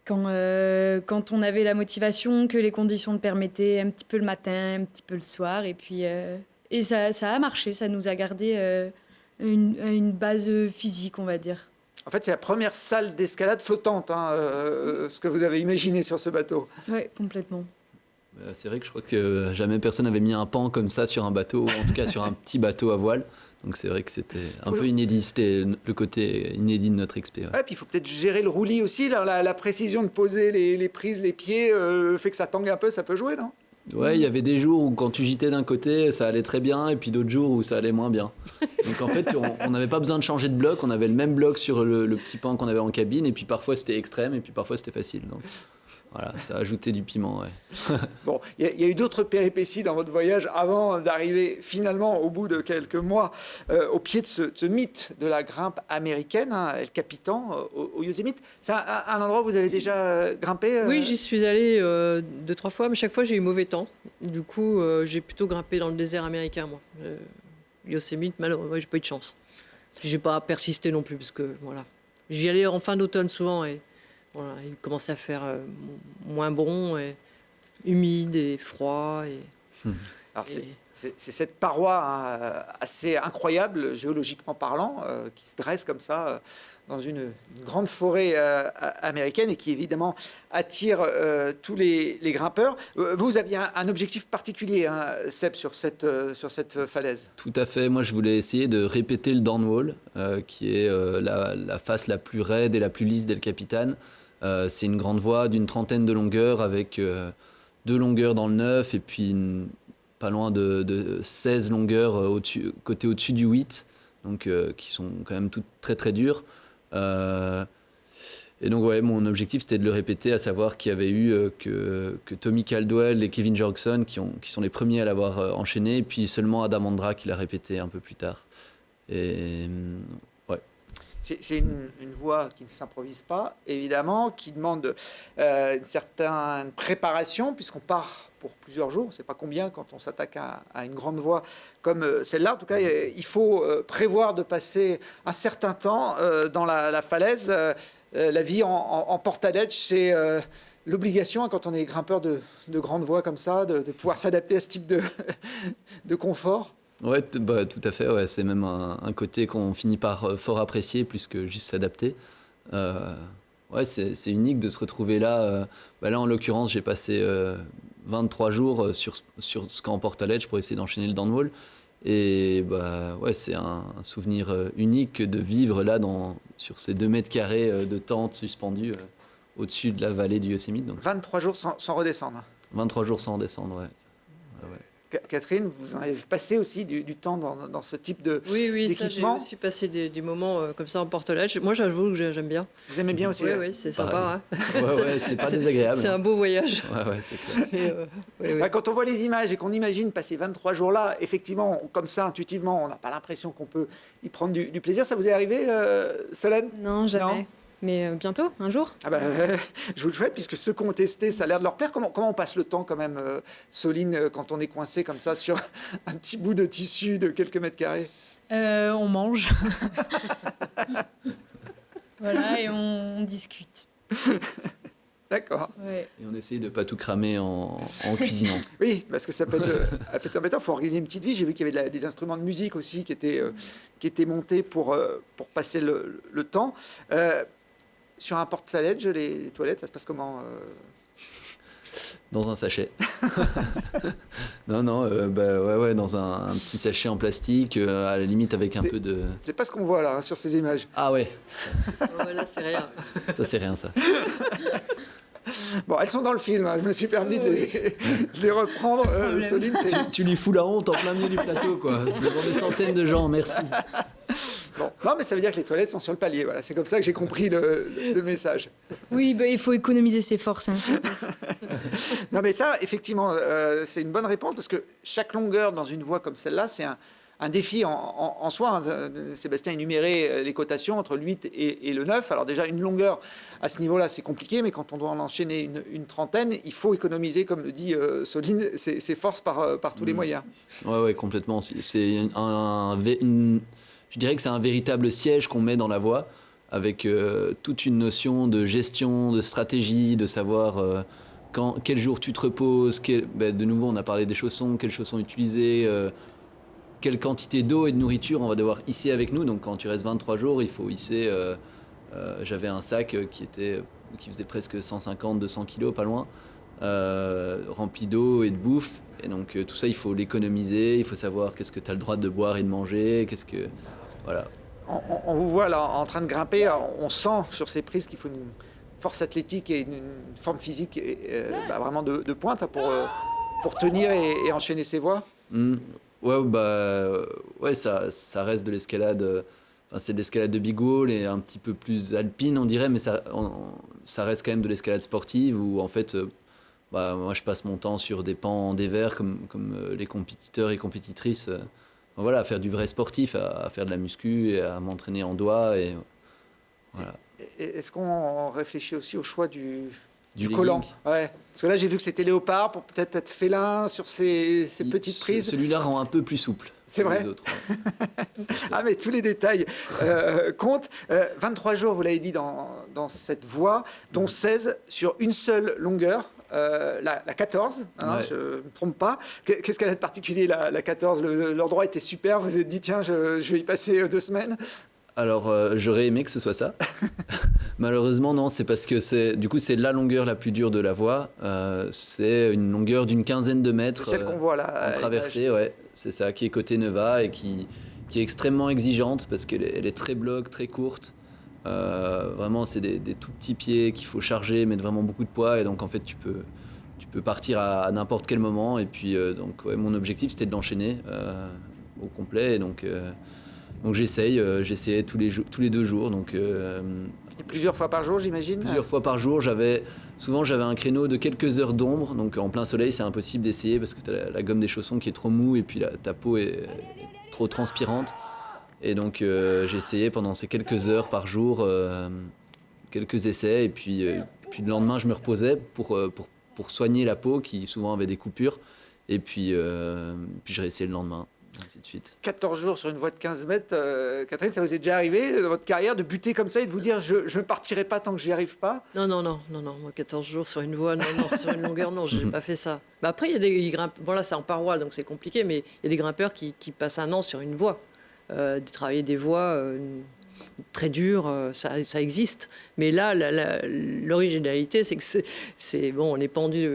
quand on avait la motivation, que les conditions le permettaient, un petit peu le matin, un petit peu le soir. Et puis et ça a marché, ça nous a gardé une base physique, on va dire. En fait, c'est la première salle d'escalade flottante, ce que vous avez imaginé sur ce bateau. Oui, complètement. C'est vrai que je crois que jamais personne n'avait mis un pan comme ça sur un bateau, ou en tout cas sur un petit bateau à voile. Donc c'est vrai que c'était un peu inédit, c'était le côté inédit de notre expé. Ouais. Ouais, puis il faut peut-être gérer le roulis aussi, la précision de poser les prises, les pieds, le fait que ça tangue un peu, ça peut jouer, non ? Ouais, il y avait des jours où quand tu gîtais d'un côté, ça allait très bien, et puis d'autres jours où ça allait moins bien. Donc en fait, on n'avait pas besoin de changer de bloc, on avait le même bloc sur le petit pan qu'on avait en cabine, et puis parfois c'était extrême, et puis parfois c'était facile. Donc voilà, ça a ajouté du piment, ouais. Bon, il y a eu d'autres péripéties dans votre voyage avant d'arriver finalement, au bout de quelques mois, au pied de ce mythe de la grimpe américaine, El Capitan, au Yosemite. C'est un endroit où vous avez déjà grimpé Oui, j'y suis allée 2-3 fois, mais chaque fois j'ai eu mauvais temps. Du coup, j'ai plutôt grimpé dans le désert américain, moi. Yosemite, malheureusement, j'ai pas eu de chance. J'ai pas persisté non plus, parce que voilà. J'y allais en fin d'automne souvent, et voilà, il commençait à faire moins bon, et humide et froid. Alors, c'est cette paroi assez incroyable, géologiquement parlant, qui se dresse comme ça dans une grande forêt américaine et qui évidemment attire tous les grimpeurs. Vous aviez un objectif particulier, Seb, sur cette falaise. Tout à fait, moi je voulais essayer de répéter le downwall, qui est la face la plus raide et la plus lisse d'El Capitan. C'est une grande voie d'une 30aine de longueurs avec 2 longueurs dans le 9 et puis pas loin de 16 longueurs côté au-dessus du 8, donc qui sont quand même toutes très très dures. Et donc ouais, mon objectif c'était de le répéter, à savoir qu'il y avait eu que Tommy Caldwell et Kevin Jorgensen qui sont les premiers à l'avoir enchaîné, et puis seulement Adam Ondra qui l'a répété un peu plus tard. Et ouais. C'est une voie qui ne s'improvise pas, évidemment, qui demande une certaine préparation, puisqu'on part pour plusieurs jours. On ne sait pas combien quand on s'attaque à une grande voie comme celle-là. En tout cas, il faut prévoir de passer un certain temps dans la falaise. La vie en portaledge, c'est l'obligation, quand on est grimpeur de grandes voies comme ça, de pouvoir s'adapter à ce type de confort. Ouais, tout à fait. Ouais. C'est même un côté qu'on finit par fort apprécier plus que juste s'adapter. Ouais, c'est unique de se retrouver là. Là, en l'occurrence, j'ai passé 23 jours sur ce camp Portaledge pour essayer d'enchaîner le downwall. Et ouais, c'est un souvenir unique de vivre là sur ces 2 mètres carrés de tente suspendue au-dessus de la vallée du Yosemite. Donc, 23 jours sans redescendre. 23 jours sans redescendre, ouais. Catherine, vous en avez passé aussi du temps dans ce type de Oui, ça, j'ai d'équipement. aussi passé des moments comme ça en portelage. Moi, j'avoue que j'aime bien. Vous aimez bien aussi? Oui, Ouais. c'est sympa. Hein. Ouais, c'est pas désagréable. C'est un beau voyage. Ouais, c'est clair. Mais, oui. Bah, quand on voit les images et qu'on imagine passer 23 jours là, effectivement, comme ça, intuitivement, on n'a pas l'impression qu'on peut y prendre du plaisir. Ça vous est arrivé, Solène? Non, jamais. Non. Mais bientôt, un jour. Ah bah, je vous le souhaite, puisque ceux qui ont testé, ça a l'air de leur plaire. Comment on passe le temps quand même, Soline, quand on est coincé comme ça sur un petit bout de tissu de quelques mètres carrés? On mange. Voilà, et on discute. D'accord. Ouais. Et on essaye de pas tout cramer en cuisinant. Oui, parce que ça peut être embêtant. Il faut organiser une petite vie. J'ai vu qu'il y avait des instruments de musique aussi qui étaient montés pour passer le temps. Sur un porte-toilette, les toilettes, ça se passe comment? Dans un sachet. Non, ouais, dans un petit sachet en plastique, à la limite avec un peu de... C'est pas ce qu'on voit là, hein, sur ces images. Ah ouais, Là, c'est rien. ça c'est rien ça. Bon, elles sont dans le film, hein. Je me suis permis de les reprendre. Soline, Tu lui fous la honte en plein milieu du plateau, quoi. Devant des centaines de gens, merci. bon. Non, mais ça veut dire que les toilettes sont sur le palier. Voilà, c'est comme ça que j'ai compris le message. Oui, il faut économiser ses forces. Hein. Non, mais ça, effectivement, c'est une bonne réponse parce que chaque longueur dans une voie comme celle-là, c'est un défi en soi. Sébastien énumérait les cotations entre le 8 et le 9. Alors déjà, une longueur à ce niveau-là, c'est compliqué, mais quand on doit en enchaîner une trentaine, il faut économiser, comme le dit Soline, ses forces par tous les moyens. Ouais, complètement. Je dirais que c'est un véritable siège qu'on met dans la voie, avec toute une notion de gestion, de stratégie, de savoir quel jour tu te reposes. De nouveau, on a parlé des chaussons, quels chaussons utiliser, quelle quantité d'eau et de nourriture on va devoir hisser avec nous. Donc quand tu restes 23 jours, il faut hisser... j'avais un sac qui faisait presque 150-200 kilos, pas loin, rempli d'eau et de bouffe. Et donc tout ça, il faut l'économiser, il faut savoir qu'est-ce que tu as le droit de boire et de manger, Voilà. On vous voit là en train de grimper, on sent sur ces prises qu'il faut une force athlétique et une forme physique vraiment de pointe, hein, pour tenir et enchaîner ces voies. Ouais, ça reste de l'escalade. C'est de l'escalade de Big Wall et un petit peu plus alpine, on dirait, mais ça reste quand même de l'escalade sportive où en fait, moi je passe mon temps sur des pans dévers comme les compétiteurs et compétitrices. Voilà, à faire du vrai sportif, à faire de la muscu et à m'entraîner en doigts. Et voilà. Est-ce qu'on réfléchit aussi au choix du legging. collant? Ouais. Parce que là, j'ai vu que c'était léopard pour peut-être être félin sur ces petites prises. Celui-là rend un peu plus souple. C'est vrai. Les autres. Ah, mais tous les détails comptent. 23 jours, vous l'avez dit, dans cette voie, dont 16 sur une seule longueur. La 14, hein, Ouais. je ne me trompe pas. Qu'est-ce qu'elle a de particulier, la 14? L'endroit était super, vous vous êtes dit, tiens, je vais y passer 2 semaines. Alors, j'aurais aimé que ce soit ça. Malheureusement, non, c'est parce que c'est la longueur la plus dure de la voie. C'est une longueur d'une quinzaine de mètres. C'est celle qu'on voit là. En traversée, ouais. C'est ça, qui est côté Neva et qui est extrêmement exigeante parce qu'elle est très bloc, très courte. Vraiment, c'est des tout petits pieds qu'il faut charger, mettre vraiment beaucoup de poids. Et donc, en fait, tu peux partir à n'importe quel moment. Et puis, mon objectif, c'était de l'enchaîner au complet. Et donc j'essayais tous les 2 jours. Donc, Et plusieurs fois par jour, j'imagine. plusieurs fois par jour, souvent j'avais un créneau de quelques heures d'ombre. Donc, en plein soleil, c'est impossible d'essayer parce que tu as la gomme des chaussons qui est trop mou et puis ta peau est trop transpirante. Et donc j'ai essayé pendant ces quelques heures par jour, quelques essais, et puis le lendemain je me reposais pour soigner la peau qui souvent avait des coupures, et puis je réessayais le lendemain, ainsi de suite. 14 jours sur une voie de 15 mètres, Catherine, ça vous est déjà arrivé dans votre carrière de buter comme ça et de vous dire je ne partirai pas tant que j'y arrive pas? Non. Moi, 14 jours sur une voie, non, sur une longueur, non, je n'ai pas fait ça. Après, il y a des grimpeurs, bon là c'est en paroi, donc c'est compliqué, mais il y a des grimpeurs qui passent 1 an sur une voie. De travailler des voies très dures, ça existe. Mais là, l'originalité, c'est que c'est bon, on est pendu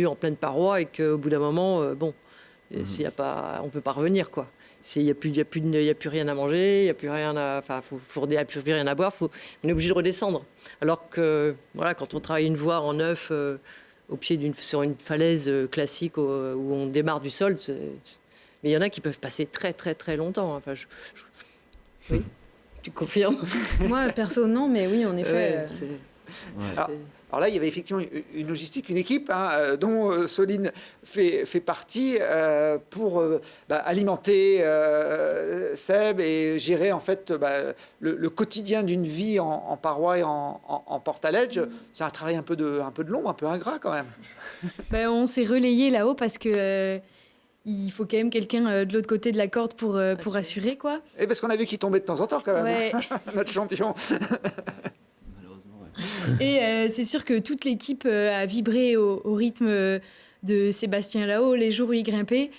en pleine paroi et qu'au bout d'un moment, on ne peut pas revenir, quoi. Il n'y a plus rien à manger, il n'y a plus rien à, il n'y a plus rien à boire, on est obligé de redescendre. Alors que voilà, quand on travaille une voie en neuf, au pied sur une falaise classique où on démarre du sol. Mais il y en a qui peuvent passer très très très longtemps. Enfin, oui, tu confirmes? Moi, perso, non, mais oui, en effet. Alors là, il y avait effectivement une logistique, une équipe dont Soline fait partie pour alimenter Seb et gérer en fait le quotidien d'une vie en paroi et en portaledge. C'est un travail un peu de l'ombre, un peu ingrat quand même. On s'est relayé là-haut parce que il faut quand même quelqu'un de l'autre côté de la corde pour assurer, quoi. Et parce qu'on a vu qu'il tombait de temps en temps quand même, Ouais. notre champion. Et c'est sûr que toute l'équipe a vibré au rythme de Sébastien là-haut, les jours où il grimpait,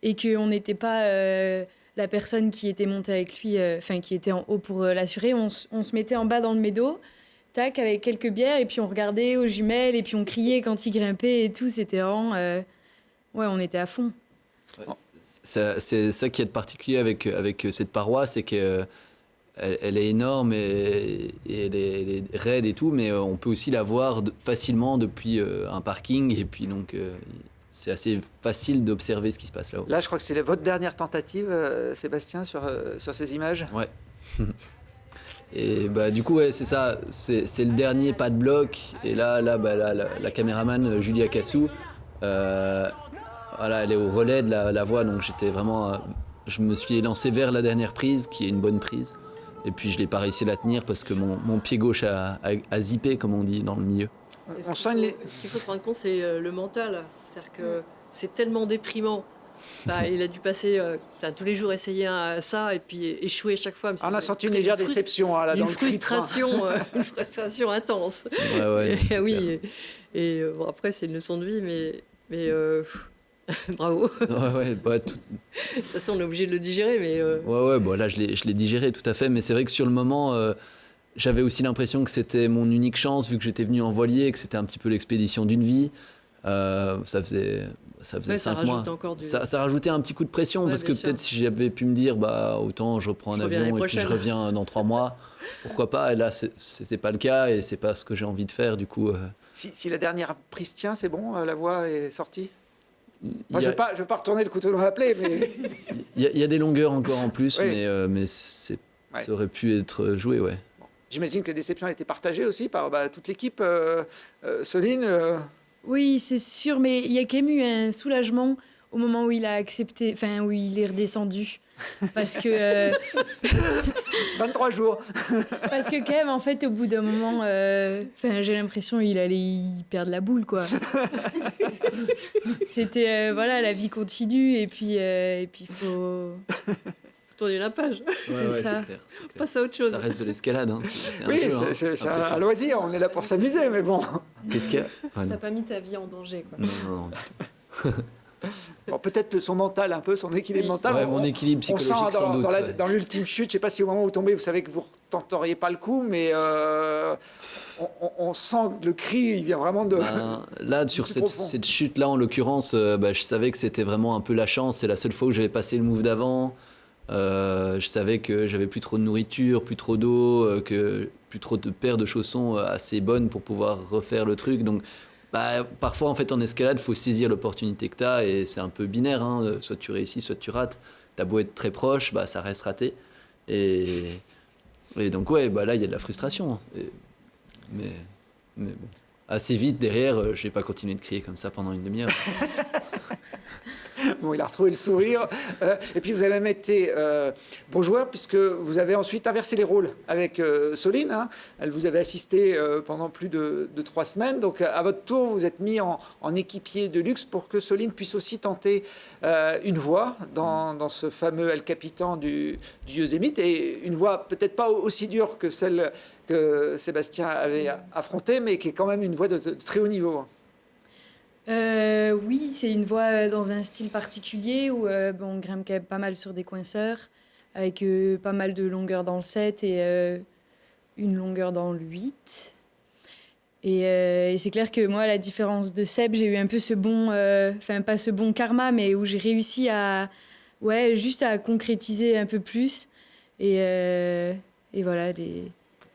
et qu'on n'était pas la personne qui était montée avec lui, qui était en haut pour l'assurer. On se mettait en bas dans le méadow, tac, avec quelques bières, et puis on regardait aux jumelles, et puis on criait quand il grimpait et tout. C'était vraiment... on était à fond. Ouais, c'est ça qui est de particulier avec cette paroi, c'est que elle est énorme et elle est raide et tout, mais on peut aussi la voir facilement depuis un parking, et puis donc c'est assez facile d'observer ce qui se passe là-haut. Là, je crois que c'est votre dernière tentative, Sébastien, sur ces images. Ouais. Et du coup, ouais, c'est ça, c'est le dernier pas de bloc, et là la caméraman Julia Cassou, voilà, elle est au relais de la voie, donc j'étais vraiment... je me suis lancé vers la dernière prise, qui est une bonne prise. Et puis je n'ai pas réussi à la tenir parce que mon pied gauche a zippé, comme on dit, dans le milieu. Ce qu'il faut se rendre compte, c'est le mental. C'est-à-dire que c'est tellement déprimant. Il a dû passer tous les jours essayer ça et puis échouer chaque fois. On a senti une légère déception là, dans le frustration, une frustration intense. Ouais, oui. Et après, c'est une leçon de vie, mais bravo. De toute façon, on est obligé de le digérer, mais... là, je l'ai digéré, tout à fait. Mais c'est vrai que sur le moment, j'avais aussi l'impression que c'était mon unique chance, vu que j'étais venu en voilier, que c'était un petit peu l'expédition d'une vie. Ça faisait 5 mois. Ça rajoutait un petit coup de pression, parce que peut-être si j'avais pu me dire, autant je reprends un avion et puis je reviens dans 3 mois, pourquoi pas. Et là, c'était pas le cas, et c'est pas ce que j'ai envie de faire, du coup. Si la dernière prise tient, c'est bon, la voie est sortie? Je ne vais pas retourner le couteau dans la plaie, mais... Il y a des longueurs encore en plus, oui. mais ça aurait pu être joué, ouais. Bon. J'imagine que la déception a été partagée aussi par toute l'équipe. Soline Oui, c'est sûr, mais il y a quand même eu un soulagement au moment où il a accepté, où il est redescendu. Parce que... 23 jours. Parce que quand même, en fait, au bout d'un moment, j'ai l'impression qu'il allait y perdre la boule, quoi. C'était, la vie continue, et puis il faut... tourner la page. C'est clair. Passe à autre chose. Ça reste de l'escalade. C'est oui, un jeu, c'est un loisir, on est là pour s'amuser, mais bon. Qu'est-ce qu'il y a? T'as pas mis ta vie en danger, quoi. Non. Bon, peut-être son mental, un peu, son équilibre mental. Ouais, mon équilibre psychologique, on sent sans doute. Dans l'ultime chute, je ne sais pas si au moment où vous tombez, vous savez que vous ne tenteriez pas le coup, mais on sent que le cri, il vient vraiment de... Là, sur cette chute-là, en l'occurrence, je savais que c'était vraiment un peu la chance. C'est la seule fois où j'avais passé le move d'avant. Je savais que j'avais plus trop de nourriture, plus trop d'eau, que plus trop de paires de chaussons assez bonnes pour pouvoir refaire le truc. Donc, parfois, en fait, en escalade, il faut saisir l'opportunité que tu as, et c'est un peu binaire. Soit tu réussis, soit tu rates. Tu as beau être très proche, ça reste raté. Et donc, là, il y a de la frustration. Mais bon, assez vite, derrière, je n'ai pas continué de crier comme ça pendant une demi-heure. Bon, il a retrouvé le sourire. Et puis, vous avez même été bon joueur, puisque vous avez ensuite inversé les rôles avec Soline. Elle vous avait assisté pendant plus de 3 semaines. Donc, à votre tour, vous êtes mis en équipier de luxe pour que Soline puisse aussi tenter une voie dans ce fameux El Capitan du Yosemite. Et une voie peut-être pas aussi dure que celle que Sébastien avait affrontée, mais qui est quand même une voie de très haut niveau. Oui, c'est une voie dans un style particulier où on grimpe quand même pas mal sur des coinceurs, avec pas mal de longueur dans le 7 et une longueur dans le 8. Et c'est clair que moi, à la différence de Seb, j'ai eu un peu ce bon, pas ce bon karma, mais où j'ai réussi juste à concrétiser un peu plus. Et voilà,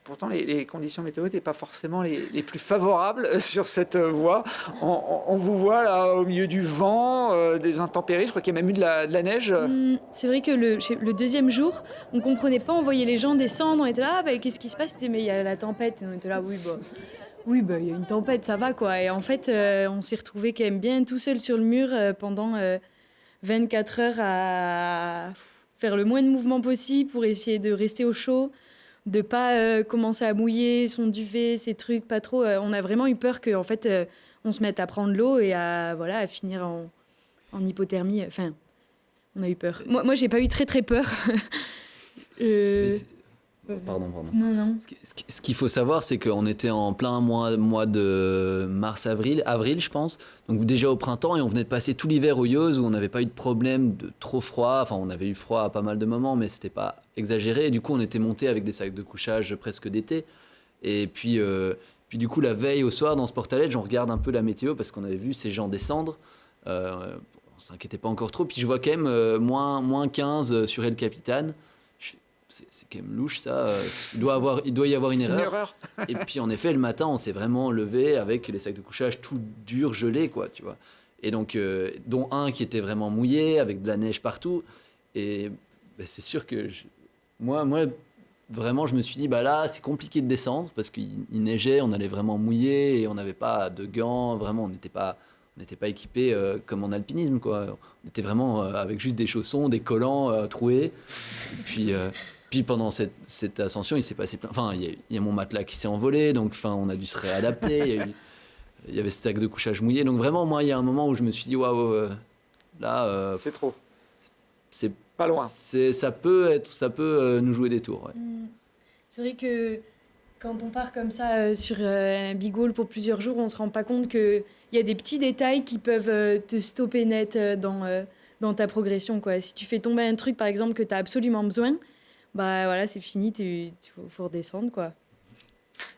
pourtant les conditions météo n'étaient pas forcément les plus favorables sur cette voie. On vous voit là au milieu du vent, des intempéries, je crois qu'il y a même eu de la neige. C'est vrai que le deuxième jour, on comprenait pas, on voyait les gens descendre, on était là, qu'est-ce qui se passe? Mais il y a la tempête, on était là, oui, il y a une tempête, ça va quoi. Et en fait, on s'est retrouvés quand même bien tout seul sur le mur pendant 24 heures à faire le moins de mouvements possible pour essayer de rester au chaud, de pas commencer à mouiller son duvet, ces trucs, pas trop. On a vraiment eu peur qu'en fait, on se mette à prendre l'eau et à finir en hypothermie. Enfin, on a eu peur. Moi j'ai pas eu très peur. Pardon. Non. Ce qu'il faut savoir, c'est qu'on était en plein mois de mars-avril, je pense. Donc déjà au printemps, et on venait de passer tout l'hiver au Yoz où on n'avait pas eu de problème de trop froid. Enfin, on avait eu froid à pas mal de moments, mais c'était pas exagéré. Et du coup, on était monté avec des sacs de couchage presque d'été. Et puis du coup, la veille au soir, dans ce Portaledge, on regarde un peu la météo parce qu'on avait vu ces gens descendre. On s'inquiétait pas encore trop. Puis je vois quand même moins 15 sur El Capitan. C'est quand même louche ça, il doit y avoir une erreur. Et puis en effet le matin on s'est vraiment levé avec les sacs de couchage tout durs, gelés quoi, tu vois. Et donc dont un qui était vraiment mouillé avec de la neige partout. Et c'est sûr que moi vraiment je me suis dit là c'est compliqué de descendre parce qu'il neigeait, on allait vraiment mouiller et on n'avait pas de gants, vraiment on n'était pas équipés comme en alpinisme quoi. On était vraiment avec juste des chaussons, des collants troués. Puis pendant cette ascension, il s'est passé plein. Enfin, il y a mon matelas qui s'est envolé, donc on a dû se réadapter. Il y avait ce sac de couchage mouillé. Donc vraiment, moi, il y a un moment où je me suis dit, waouh, là. C'est trop. C'est pas loin. Ça peut nous jouer des tours. Ouais. C'est vrai que quand on part comme ça sur un big wall pour plusieurs jours, on se rend pas compte qu'il y a des petits détails qui peuvent te stopper net dans ta progression, quoi. Si tu fais tomber un truc, par exemple, que tu as absolument besoin, c'est fini, faut redescendre, quoi.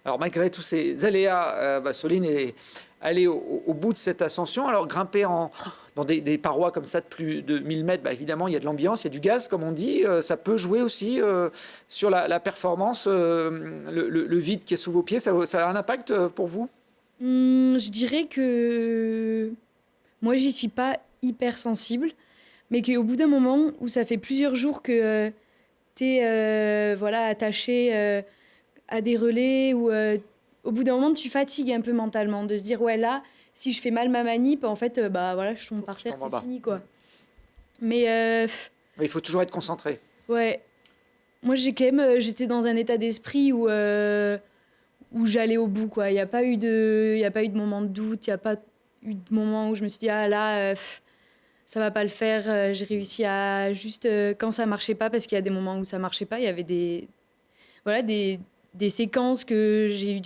Alors malgré tous ces aléas, Soline est allée au bout de cette ascension. Alors grimper dans des parois comme ça de plus de 1000 mètres, évidemment il y a de l'ambiance, il y a du gaz comme on dit, ça peut jouer aussi sur la performance, le vide qui est sous vos pieds, ça a un impact pour vous? Je dirais que moi j'y suis pas hyper sensible, mais qu'au bout d'un moment où ça fait plusieurs jours que t'es attaché à des relais, ou au bout d'un moment tu fatigues un peu mentalement de se dire là si je fais mal ma manip en fait je tombe par terre, c'est fini quoi. Mais il faut toujours être concentré. Ouais, moi j'étais dans un état d'esprit où j'allais au bout quoi. Il y a pas eu de moment de doute, il y a pas eu de moment où je me suis dit ça va pas le faire. J'ai réussi à juste quand ça marchait pas, parce qu'il y a des moments où ça marchait pas, il y avait des séquences que j'ai eu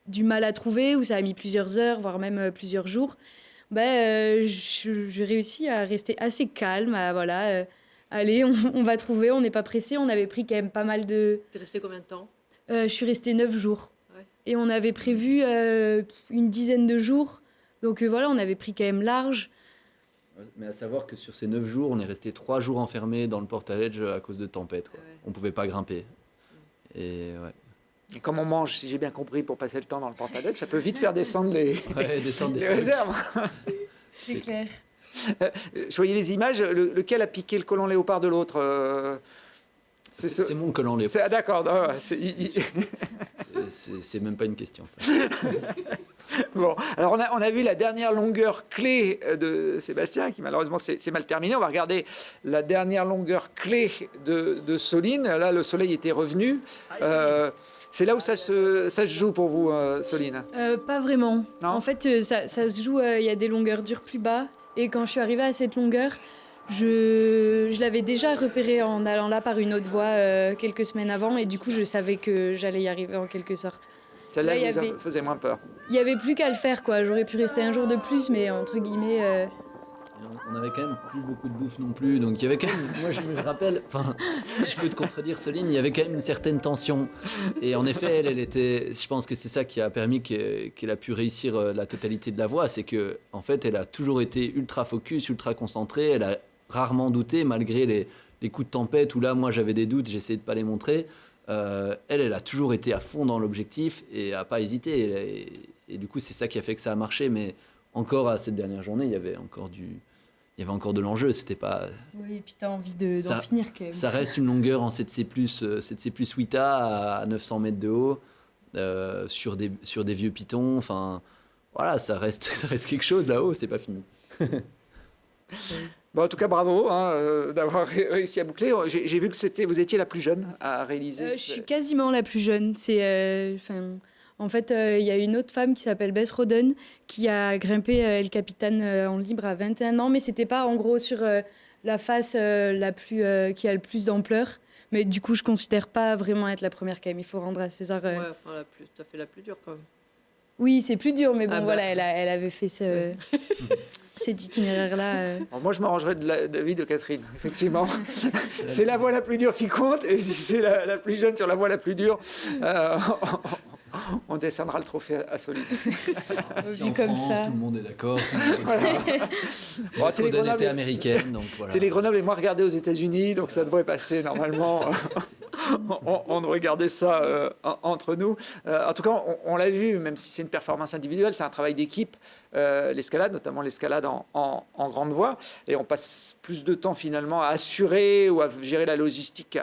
du mal à trouver, où ça a mis plusieurs heures, voire même plusieurs jours. J'ai réussi à rester assez calme, allez, on va trouver, on n'est pas pressé. On avait pris quand même pas mal de... T'es resté combien de temps? Je suis restée 9 jours. Ouais. Et on avait prévu une dizaine de jours. Donc on avait pris quand même large. Mais à savoir que sur ces 9 jours, on est resté 3 jours enfermés dans le Portaledge à cause de tempête. Quoi. Ouais. On ne pouvait pas grimper. Et comme on mange, si j'ai bien compris, pour passer le temps dans le Portaledge, ça peut vite faire descendre les réserves. C'est clair. Je voyais les images, lequel a piqué le collant léopard de l'autre C'est mon collant léopard. D'accord. C'est même pas une question, ça. Bon, alors on a vu la dernière longueur clé de Sébastien, qui malheureusement c'est mal terminé. On va regarder la dernière longueur clé de Soline. Là, le soleil était revenu. C'est là où ça se joue pour vous, Soline? Pas vraiment. Non, en fait, ça se joue, il y a des longueurs dures plus bas. Et quand je suis arrivée à cette longueur, je l'avais déjà repérée en allant là par une autre voie quelques semaines avant. Et du coup, je savais que j'allais y arriver en quelque sorte. Celle-là vous faisait moins peur. Il n'y avait plus qu'à le faire, quoi. J'aurais pu rester un jour de plus, mais entre guillemets... On n'avait quand même plus beaucoup de bouffe non plus, donc il y avait quand même, moi je me rappelle, si je peux te contredire Soline, il y avait quand même une certaine tension. Et en effet, elle était, je pense que c'est ça qui a permis qu'elle a pu réussir la totalité de la voie, c'est que en fait, elle a toujours été ultra focus, ultra concentrée, elle a rarement douté malgré les coups de tempête où là, moi j'avais des doutes, j'essayais de pas les montrer. Elle a toujours été à fond dans l'objectif et a pas hésité. Et du coup, c'est ça qui a fait que ça a marché. Mais encore à cette dernière journée, il y avait encore de l'enjeu. C'était pas. Oui, et puis t'as envie d'en finir quand même. Ça reste une longueur en 7C+, 7C+ 8A à 900 mètres de haut, sur des vieux pitons. Enfin, voilà, ça reste quelque chose là-haut, c'est pas fini. Bon, en tout cas, bravo d'avoir réussi à boucler. J'ai vu que vous étiez la plus jeune à réaliser. Je suis quasiment la plus jeune. En fait, il y a une autre femme qui s'appelle Bess Roden qui a grimpé El Capitan en libre à 21 ans, mais c'était pas en gros sur la face qui a le plus d'ampleur. Mais du coup, je considère pas vraiment être la première quand même. Il faut rendre à César. Ouais, enfin, t'as fait la plus dure quand même. Oui, c'est plus dur, mais bon, bah. voilà, elle avait fait cet itinéraire-là. Moi, je me rangerais de la vie de Catherine, effectivement. C'est la voie la plus dure qui compte, et si c'est la plus jeune sur la voie la plus dure, on descendra le trophée à Solide. Si Vu en comme France, ça. tout le monde est d'accord. Bon, Grenoble était américaine, donc voilà. Télé Grenoble et moi regardé aux États-Unis, donc ça devrait passer normalement. On devrait garder ça entre nous. En tout cas, on l'a vu, même si c'est une performance individuelle, c'est un travail d'équipe. L'escalade, notamment l'escalade en grande voie, et on passe plus de temps finalement à assurer ou à gérer la logistique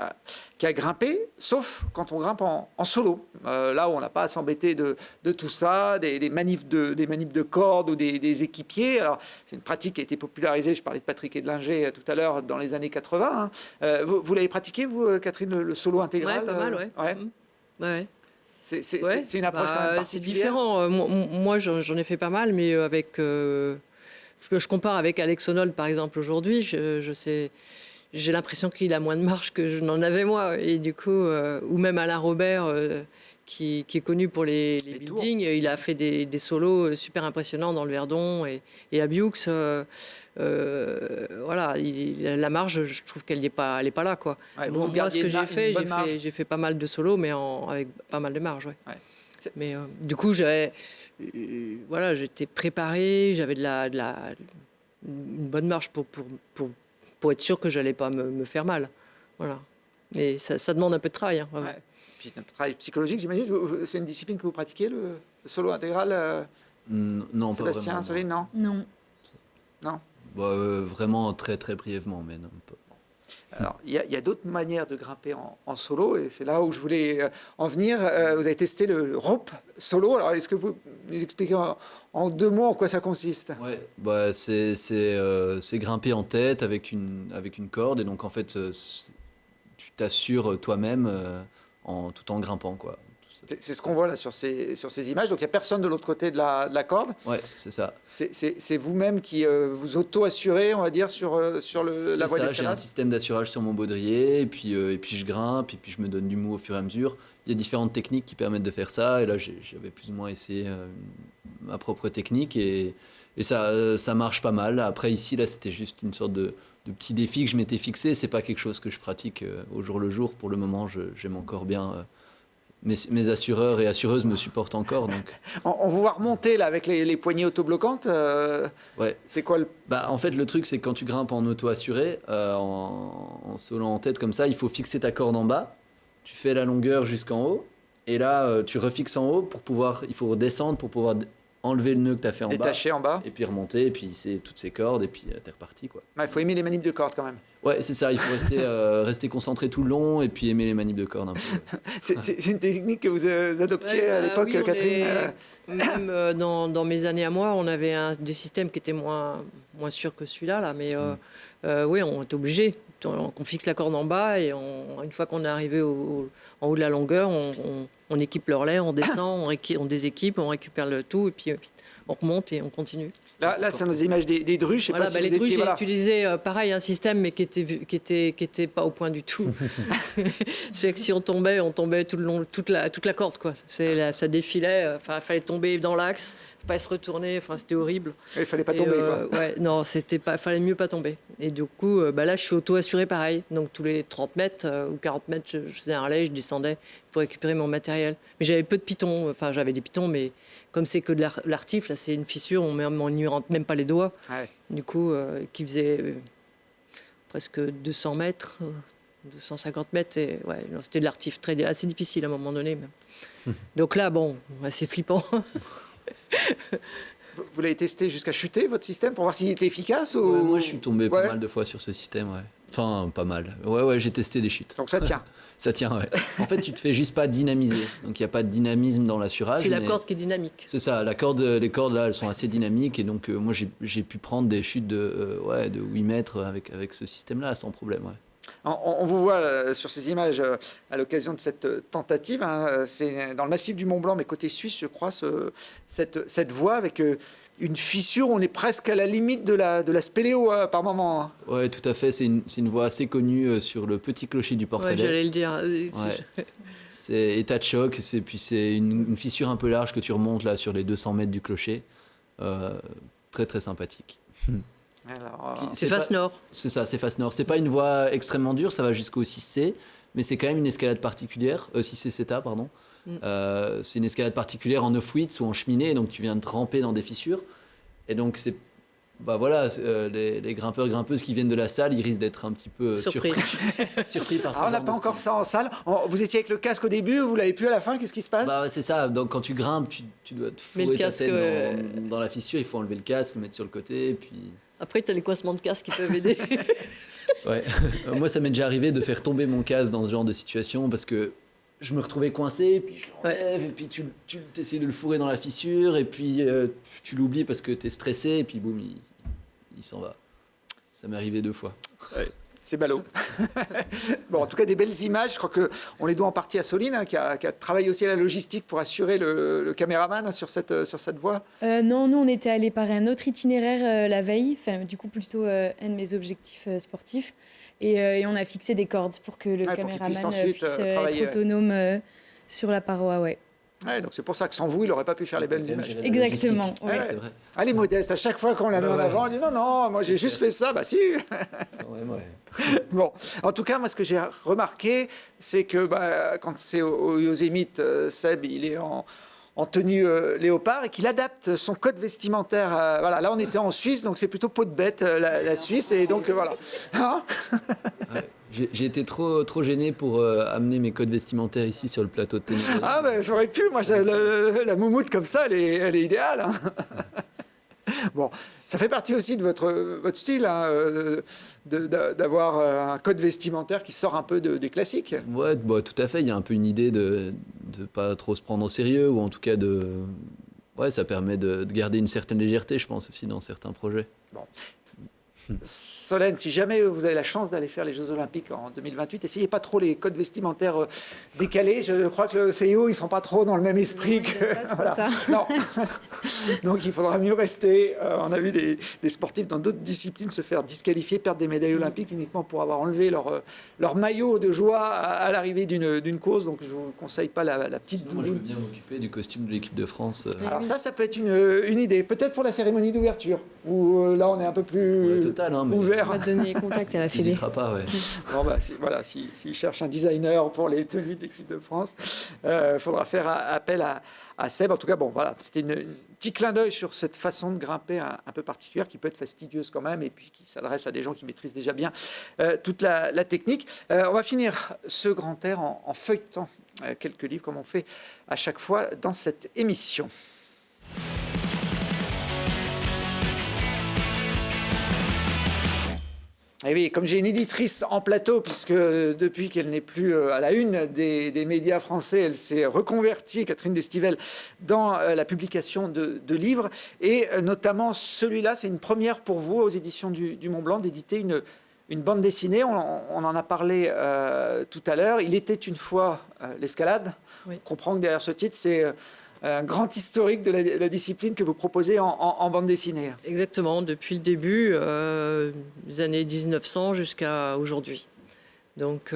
qu'à grimper, sauf quand on grimpe en solo. Là où on n'a pas à s'embêter de tout ça, des manifs de cordes ou des équipiers. Alors, c'est une pratique qui a été popularisée, je parlais de Patrick Edlinger tout à l'heure, dans les années 80. Vous l'avez pratiqué, vous, Catherine, le solo intégral? Ouais, pas mal, ouais. Ouais. Ouais. C'est une approche quand même particulière. C'est différent. Moi, j'en ai fait pas mal, mais je compare avec Alex Honnold, par exemple, aujourd'hui. J'ai l'impression qu'il a moins de marge que je n'en avais moi. Et du coup, ou même Alain Robert, qui est connu pour les buildings, il a fait des solos super impressionnants dans le Verdon et à Bioux. Voilà, la marge, je trouve qu'elle n'est pas là, quoi. Ouais, Bon, moi, ce que j'ai fait pas mal de solos, mais avec pas mal de marge, ouais. Ouais. Mais du coup, j'étais préparé, j'avais une bonne marge pour être sûr que j'allais pas me faire mal. Voilà. Mais ça demande un peu de travail. Hein, ouais. Puis un travail psychologique, j'imagine. C'est une discipline que vous pratiquez, le solo intégral Non, Sébastien, pas vraiment. Soline, non? Non. Bah, vraiment très très brièvement, mais non. Alors, il y a d'autres manières de grimper en solo, et c'est là où je voulais en venir. Vous avez testé le rope solo. Alors, est-ce que vous nous expliquez en 2 mots en quoi ça consiste? Ouais, bah, c'est grimper en tête avec une corde, et donc en fait, tu t'assures toi-même tout en grimpant, quoi. C'est ce qu'on voit là sur ces images. Donc il n'y a personne de l'autre côté de la corde. Ouais, c'est ça. C'est vous-même qui vous auto-assurez, on va dire, sur la voie d'escalade. J'ai un système d'assurage sur mon baudrier, et puis je grimpe, et puis je me donne du mou au fur et à mesure. Il y a différentes techniques qui permettent de faire ça, et là j'avais plus ou moins essayé ma propre technique, et ça marche pas mal. Après ici, là, c'était juste une sorte de petit défi que je m'étais fixé. C'est pas quelque chose que je pratique au jour le jour. Pour le moment, j'aime encore bien. Mes assureurs et assureuses me supportent encore. Donc. On vous voit remonter là, avec les poignées autobloquantes. Ouais. C'est quoi En fait, le truc, c'est que quand tu grimpes en auto-assuré, en solo en tête comme ça, il faut fixer ta corde en bas. Tu fais la longueur jusqu'en haut. Et là, tu refixes en haut. Il faut redescendre pour pouvoir enlever le nœud que tu as fait en bas. Détacher en bas. Et puis remonter. Et puis c'est toutes ces cordes. Et puis t'es reparti, quoi. Il faut aimer les manips de corde quand même. Ouais, c'est ça. Il faut rester concentré tout le long et puis aimer les manips de corde un peu. C'est une technique que vous adoptiez à l'époque, oui, Catherine. Même dans mes années à moi, on avait des systèmes qui étaient moins sûrs que celui-là. Là, mais oui, on est obligé. On fixe la corde en bas et une fois qu'on est arrivé en haut de la longueur, on équipe le relais, on descend, on déséquipe, on récupère le tout et puis on remonte et on continue. Là, c'est nos images des drues. Je sais Voilà, pas si les vous drues, étiez, j'ai utilisé pareil un système, mais qui était pas au point du tout. C'est fait que si on tombait tout le long, toute la corde, quoi. Ça défilait. Enfin, il fallait tomber dans l'axe, pas se retourner. Enfin, c'était horrible. Il fallait pas tomber, quoi. Ouais, non, fallait mieux pas tomber. Et du coup, là, je suis auto-assuré pareil. Donc tous les 30 mètres ou 40 mètres, je faisais un relais, je descendais pour récupérer mon matériel. Mais j'avais peu de pitons. Enfin, j'avais des pitons, mais comme c'est que de l'artif, là, c'est une fissure, on n'y rentre même pas les doigts. Ouais. Du coup, qui faisait presque 200 mètres, 250 mètres. Et, ouais, non, c'était de l'artif assez difficile à un moment donné. Même. Donc là, bon, c'est flippant. Vous l'avez testé jusqu'à chuter, votre système, pour voir s'il était efficace ou... Moi, je suis tombé pas mal de fois sur ce système, ouais. Enfin, pas mal. Ouais, j'ai testé des chutes. Donc ça tient. Ça tient, ouais. En fait, tu te fais juste pas dynamiser. Donc, il n'y a pas de dynamisme dans l'assurage. C'est la corde qui est dynamique. C'est ça. Les cordes, là, elles sont assez dynamiques. Et donc, moi, j'ai pu prendre des chutes de 8 mètres avec ce système-là, sans problème, ouais. On vous voit sur ces images à l'occasion de cette tentative. Hein, c'est dans le massif du Mont Blanc, mais côté suisse, je crois, cette voie avec une fissure. On est presque à la limite de la spéléo par moment. Hein. Ouais, tout à fait. C'est une voie assez connue sur le petit clocher du Portalet. Ouais, j'allais le dire. Ouais. C'est état de choc. Puis c'est une fissure un peu large que tu remontes là sur les 200 mètres du clocher. Très, très sympathique. Alors, c'est face nord. C'est ça, c'est face nord. C'est pas une voie extrêmement dure, ça va jusqu'au 6C, mais c'est quand même une escalade particulière. 6C CETA, pardon. C'est une escalade particulière en off-width ou en cheminée, donc tu viens de te ramper dans des fissures. Et donc, les grimpeuses qui viennent de la salle, ils risquent d'être un petit peu surpris par ça. On n'a pas encore ça en salle. Vous étiez avec le casque au début, vous l'avez plus à la fin, qu'est-ce qui se passe? C'est ça, donc quand tu grimpes, tu dois te fourrer ta tête dans la fissure, il faut enlever le casque, le mettre sur le côté, et puis... Après, tu as les coincements de casque qui peuvent aider. Ouais. Moi, ça m'est déjà arrivé de faire tomber mon casque dans ce genre de situation parce que je me retrouvais coincé, puis je l'enlève, et puis tu essaies de le fourrer dans la fissure, et puis tu l'oublies parce que tu es stressé, et puis boum, il s'en va. Ça m'est arrivé 2 fois. Ouais. C'est ballot. Bon, en tout cas, des belles images. Je crois qu'on les doit en partie à Soline, hein, qui a travaillé aussi à la logistique pour assurer le caméraman sur cette voie. Non, nous, on était allés par un autre itinéraire la veille, enfin, du coup, plutôt un de mes objectifs sportifs. Et on a fixé des cordes pour que le caméraman puisse être autonome sur la paroi, ouais. Ouais, donc c'est pour ça que sans vous, il n'aurait pas pu faire les belles images. Exactement. Ouais. C'est vrai. Elle est modeste. À chaque fois qu'on la met en avant, elle dit non, moi j'ai juste fait ça. Bah si. Bon, en tout cas, moi ce que j'ai remarqué, c'est que quand c'est au Yosemite, Seb, il est en tenue léopard et qu'il adapte son code vestimentaire. Voilà, là on était en Suisse, donc c'est plutôt peau de bête la Suisse, et donc voilà. Hein? J'ai été trop gêné pour amener mes codes vestimentaires ici sur le plateau de tennis. Ah ben ça aurait pu, moi la moumoute comme ça, elle est idéale. Hein. Bon, ça fait partie aussi de votre style, hein, d'avoir un code vestimentaire qui sort un peu des classiques. Ouais, tout à fait, il y a un peu une idée de ne pas trop se prendre au sérieux, ou en tout cas ça permet de garder une certaine légèreté, je pense, aussi dans certains projets. Bon. Solène, si jamais vous avez la chance d'aller faire les Jeux Olympiques en 2028, essayez pas trop les codes vestimentaires décalés. Je crois que le CIO, ils sont pas trop dans le même esprit voilà. Ça. Non. Donc il faudra mieux rester. On a vu des sportifs dans d'autres disciplines se faire disqualifier, perdre des médailles olympiques uniquement pour avoir enlevé leur maillot de joie à l'arrivée d'une course. Donc je vous conseille pas la petite doudoune. Moi, je veux bien m'occuper du costume de l'équipe de France. Alors ça peut être une idée. Peut-être pour la cérémonie d'ouverture, où là on est un peu plus ouvert. On va te donner contact à la fédé. Pas, ouais. Bon, s'il cherche un designer pour les tenues de l'équipe de France, il faudra faire appel à Seb. En tout cas, c'était un petit clin d'œil sur cette façon de grimper un peu particulière qui peut être fastidieuse quand même, et puis qui s'adresse à des gens qui maîtrisent déjà bien toute la technique. On va finir ce grand air en feuilletant quelques livres, comme on fait à chaque fois dans cette émission. Et oui, comme j'ai une éditrice en plateau, puisque depuis qu'elle n'est plus à la une des médias français, elle s'est reconvertie, Catherine Destivelle, dans la publication de livres. Et notamment celui-là, c'est une première pour vous aux éditions du Mont Blanc d'éditer une bande dessinée. On en a parlé tout à l'heure. Il était une fois l'escalade. Oui. On comprend que derrière ce titre, c'est un grand historique de la discipline que vous proposez en bande dessinée. Exactement, depuis le début, des années 1900 jusqu'à aujourd'hui. Donc,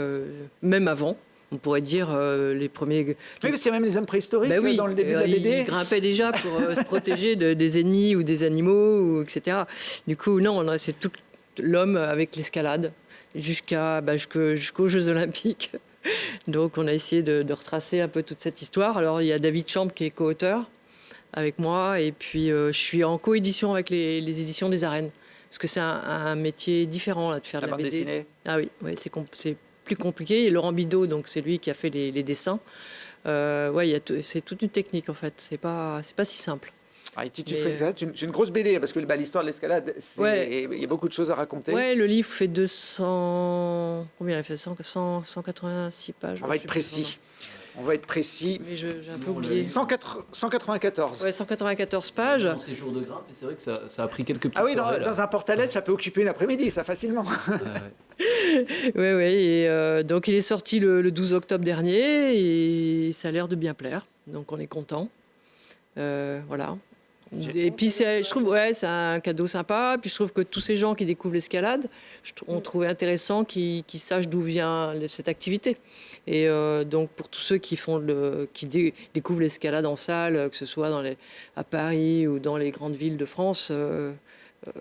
même avant, on pourrait dire les premiers... Oui, parce qu'il y a même les hommes préhistoriques dans le début de la BD. Ils grimpaient déjà pour se protéger des ennemis ou des animaux, etc. Du coup, non, c'est tout l'homme avec l'escalade, jusqu'aux Jeux Olympiques. Donc on a essayé de retracer un peu toute cette histoire. Alors il y a David Champ qui est co-auteur avec moi, et puis je suis en co-édition avec les éditions des Arènes, parce que c'est un métier différent là, de faire de la bande BD. Dessinée. Ah oui, c'est plus compliqué. Et Laurent Bidot, donc c'est lui qui a fait les dessins. Ouais, c'est toute une technique en fait. C'est pas si simple. J'ai une grosse BD parce que l'histoire de l'escalade, il y a beaucoup de choses à raconter. Ouais, le livre fait 200. Combien il fait 186 pages. On va être précis. Mais j'ai un peu oublié. 194. Ouais, 194 pages. Dans ces jours de grimpe, et c'est vrai que ça a pris quelques petites Ah oui, soirées, dans un portalet, ça peut occuper une après-midi, ça facilement. Oui. Et donc il est sorti le 12 octobre dernier et ça a l'air de bien plaire. Donc on est content. Voilà. Et puis je trouve c'est un cadeau sympa. Puis je trouve que tous ces gens qui découvrent l'escalade, on trouvait intéressant qu'ils sachent d'où vient cette activité. Et donc pour tous ceux qui découvrent l'escalade en salle, que ce soit à Paris ou dans les grandes villes de France,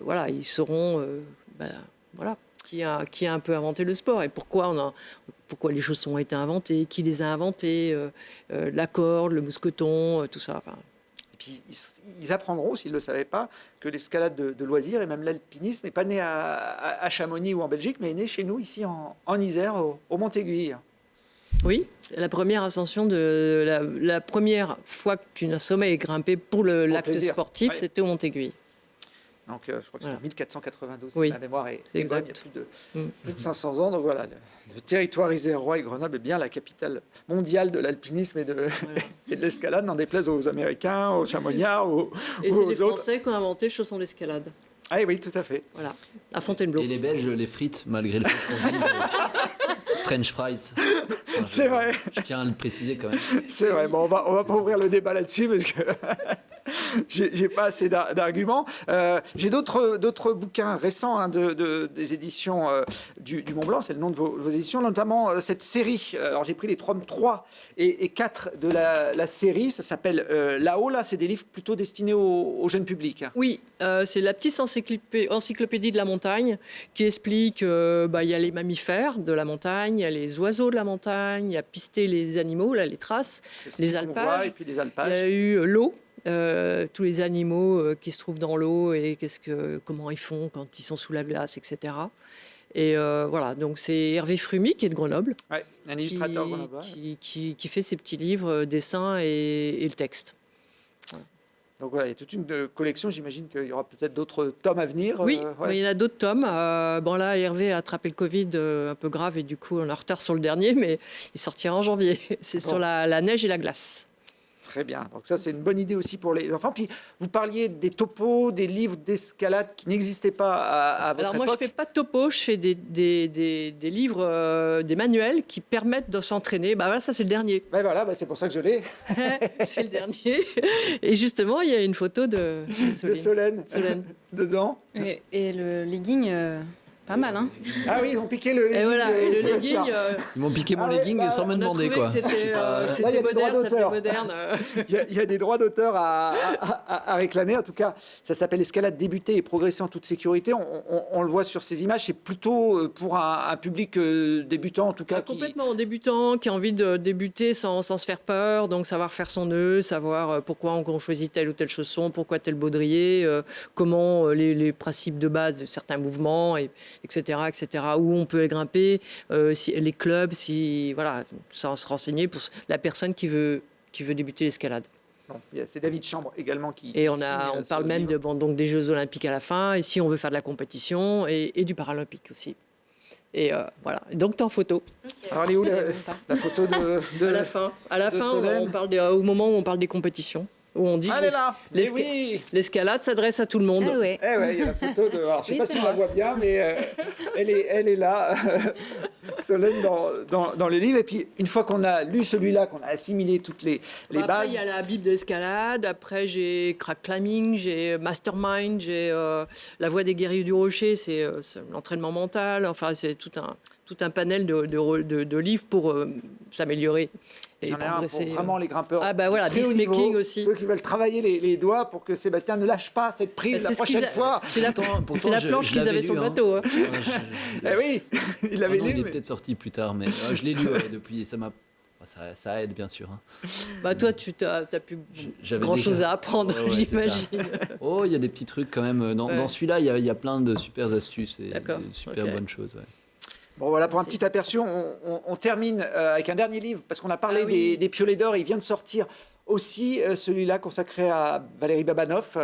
voilà, ils sauront voilà, qui a un peu inventé le sport et pourquoi les choses ont été inventées, qui les a inventées, la corde, le mousqueton, tout ça. Enfin, et puis, ils apprendront, s'ils ne le savaient pas, que l'escalade de loisirs et même l'alpinisme n'est pas né à Chamonix ou en Belgique, mais est né chez nous, ici en Isère, au Mont-Aiguille. Oui, la première ascension la première fois qu'un sommet est grimpé pour l'acte sportif, c'était au Mont-Aiguille. Donc, je crois que c'est en 1492, oui, si ma mémoire est bonne, exact. il y a plus de 500 ans. Donc voilà, le territoire isérois et Grenoble est bien la capitale mondiale de l'alpinisme et de l'escalade, n'en déplaise aux Américains, aux Chamonniards, et aux c'est les autres. Français qui ont inventé le chausson d'escalade. Ah oui, tout à fait. Voilà, à Fontainebleau. Et les Belges, les frites, malgré le fait qu'on dise French fries. Enfin, c'est vrai. Je tiens à le préciser quand même. C'est vrai. Bon, on va pas ouvrir le débat là-dessus parce que j'ai pas assez d'arguments. J'ai d'autres bouquins récents des éditions du Mont Blanc, c'est le nom de vos éditions, notamment cette série. Alors j'ai pris les 3 et 4 de la série. Ça s'appelle Là-haut. Là, c'est des livres plutôt destinés au jeune public. Oui, c'est la petite encyclopédie de la montagne qui explique il y a les mammifères de la montagne, il y a les oiseaux de la montagne, il y a pister les animaux, là, les traces, les alpages. Et puis les alpages. Il y a eu l'eau. Tous les animaux qui se trouvent dans l'eau et comment ils font quand ils sont sous la glace, etc. Et voilà, donc c'est Hervé Frumy qui est de Grenoble, un illustrateur grenoblois, qui fait ses petits livres, dessins et le texte. Voilà. Donc voilà, il y a toute une collection. J'imagine qu'il y aura peut-être d'autres tomes à venir. Oui, il y en a d'autres tomes. Là, Hervé a attrapé le Covid un peu grave et du coup, on est en retard sur le dernier, mais il sortira en janvier. C'est sur la neige et la glace. Très bien. Donc ça, c'est une bonne idée aussi pour les enfants. Puis vous parliez des topos, des livres d'escalade qui n'existaient pas à votre époque. Alors moi, je fais pas de topo, je fais des livres, des manuels qui permettent de s'entraîner. Voilà, ça c'est le dernier. Voilà, c'est pour ça que je l'ai. C'est le dernier. Et justement, il y a une photo de Solène dedans. Et le legging, pas mal, hein. Ah oui, ils ont piqué le legging. Et voilà, le legging. Ils m'ont piqué mon legging sans me demander quoi. C'était moderne, ça faisait moderne. Il y a des droits d'auteur à réclamer. En tout cas, ça s'appelle Escalade débuter et progresser en toute sécurité. On le voit sur ces images. C'est plutôt pour un public débutant, en tout cas. Complètement débutant, qui a envie de débuter sans se faire peur. Donc, savoir faire son nœud, savoir pourquoi on choisit tel ou tel chausson, pourquoi tel baudrier, comment les principes de base de certains mouvements, etc., où on peut grimper, les clubs, voilà, ça se renseigner pour la personne qui veut débuter l'escalade. C'est David Chambre également qui. Et on parle même donc des Jeux Olympiques à la fin, et si on veut faire de la compétition et du Paralympique aussi. Et voilà. Donc, t'es en photo. Okay. Alors, elle est où la photo de à la fin, on parle au moment où on parle des compétitions. Où on dit que l'escalade s'adresse à tout le monde. Il y a la photo de. Alors, je ne sais pas si on la voit bien, mais elle est là, Solène, dans le livre. Et puis, une fois qu'on a lu celui-là, qu'on a assimilé toutes les bases. Après, il y a la Bible de l'escalade. Après, j'ai Crack Climbing, j'ai Mastermind, j'ai La Voie des guerriers du rocher, c'est l'entraînement mental. Enfin, c'est tout un panel de livres pour s'améliorer. Et progresser. Pour vraiment les grimpeurs. Beastmaking aussi. Ceux qui veulent travailler les doigts pour que Sébastien ne lâche pas cette prise la prochaine fois. C'est la planche qu'ils avaient sur le bateau. Oui, il l'avait lu. Il est peut-être sorti plus tard, mais je l'ai lu depuis et ça aide bien sûr. Toi, tu n'as plus grand-chose à apprendre, j'imagine. Il y a des petits trucs quand même. Dans celui-là, il y a plein de super astuces et de super bonnes choses. Bon, voilà, pour un Merci. petit aperçu, on termine avec un dernier livre, parce qu'on a parlé Ah oui. des piolets d'or, il vient de sortir aussi celui-là consacré à Valérie Babanov,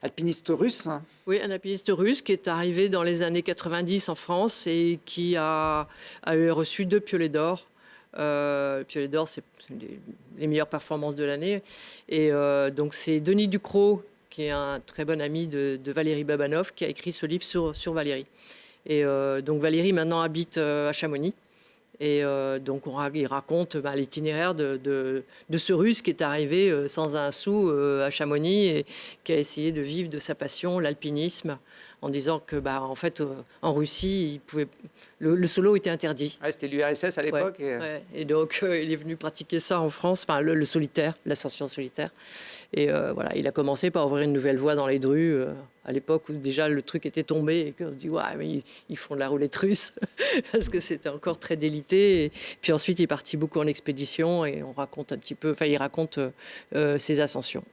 alpiniste russe. Oui, un alpiniste russe qui est arrivé dans les années 90 en France et qui a reçu 2 piolets d'or. Piolets d'or, c'est les meilleures performances de l'année. Et donc, c'est Denis Ducrot, qui est un très bon ami de Valérie Babanov, qui a écrit ce livre sur Valérie. Et donc, Valérie, maintenant, habite à Chamonix. Et donc, il raconte l'itinéraire de ce Russe qui est arrivé sans un sou à Chamonix et qui a essayé de vivre de sa passion, l'alpinisme, en disant que, en fait, en Russie, le solo était interdit. Ouais, c'était l'URSS à l'époque. Ouais. Et donc, il est venu pratiquer ça en France, enfin, le solitaire, l'ascension solitaire. Et voilà, il a commencé par ouvrir une nouvelle voie dans les Drus, à l'époque où déjà le truc était tombé et qu'on se dit, ouais, mais ils font de la roulette russe, parce que c'était encore très délité. Et puis ensuite, il est parti beaucoup en expédition et on raconte un petit peu, enfin, il raconte ses ascensions.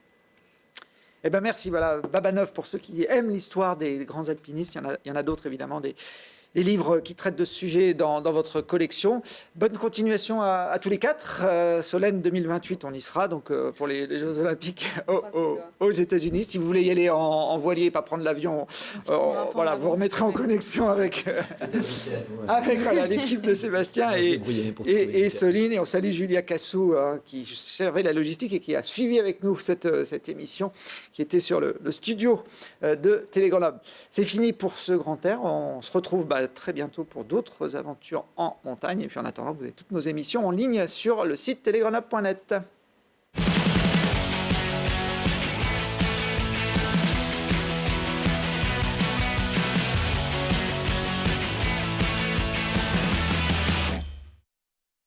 Eh ben merci, voilà, Babanov, pour ceux qui aiment l'histoire des grands alpinistes, il y en a d'autres évidemment, des livres qui traitent de ce sujet dans votre collection. Bonne continuation à tous les 4. Solène 2028, on y sera, donc pour les Jeux Olympiques aux États-Unis. Si vous voulez y aller en voilier, pas prendre l'avion, voilà, vous remettrez en connexion avec voilà, l'équipe de Sébastien et Soline. Et on salue Julia Cassou, qui servait la logistique et qui a suivi avec nous cette émission, qui était sur le studio de Télégrenoble. C'est fini pour ce grand air. On se retrouve très bientôt pour d'autres aventures en montagne. Et puis en attendant, vous avez toutes nos émissions en ligne sur le site télégrenoble.net.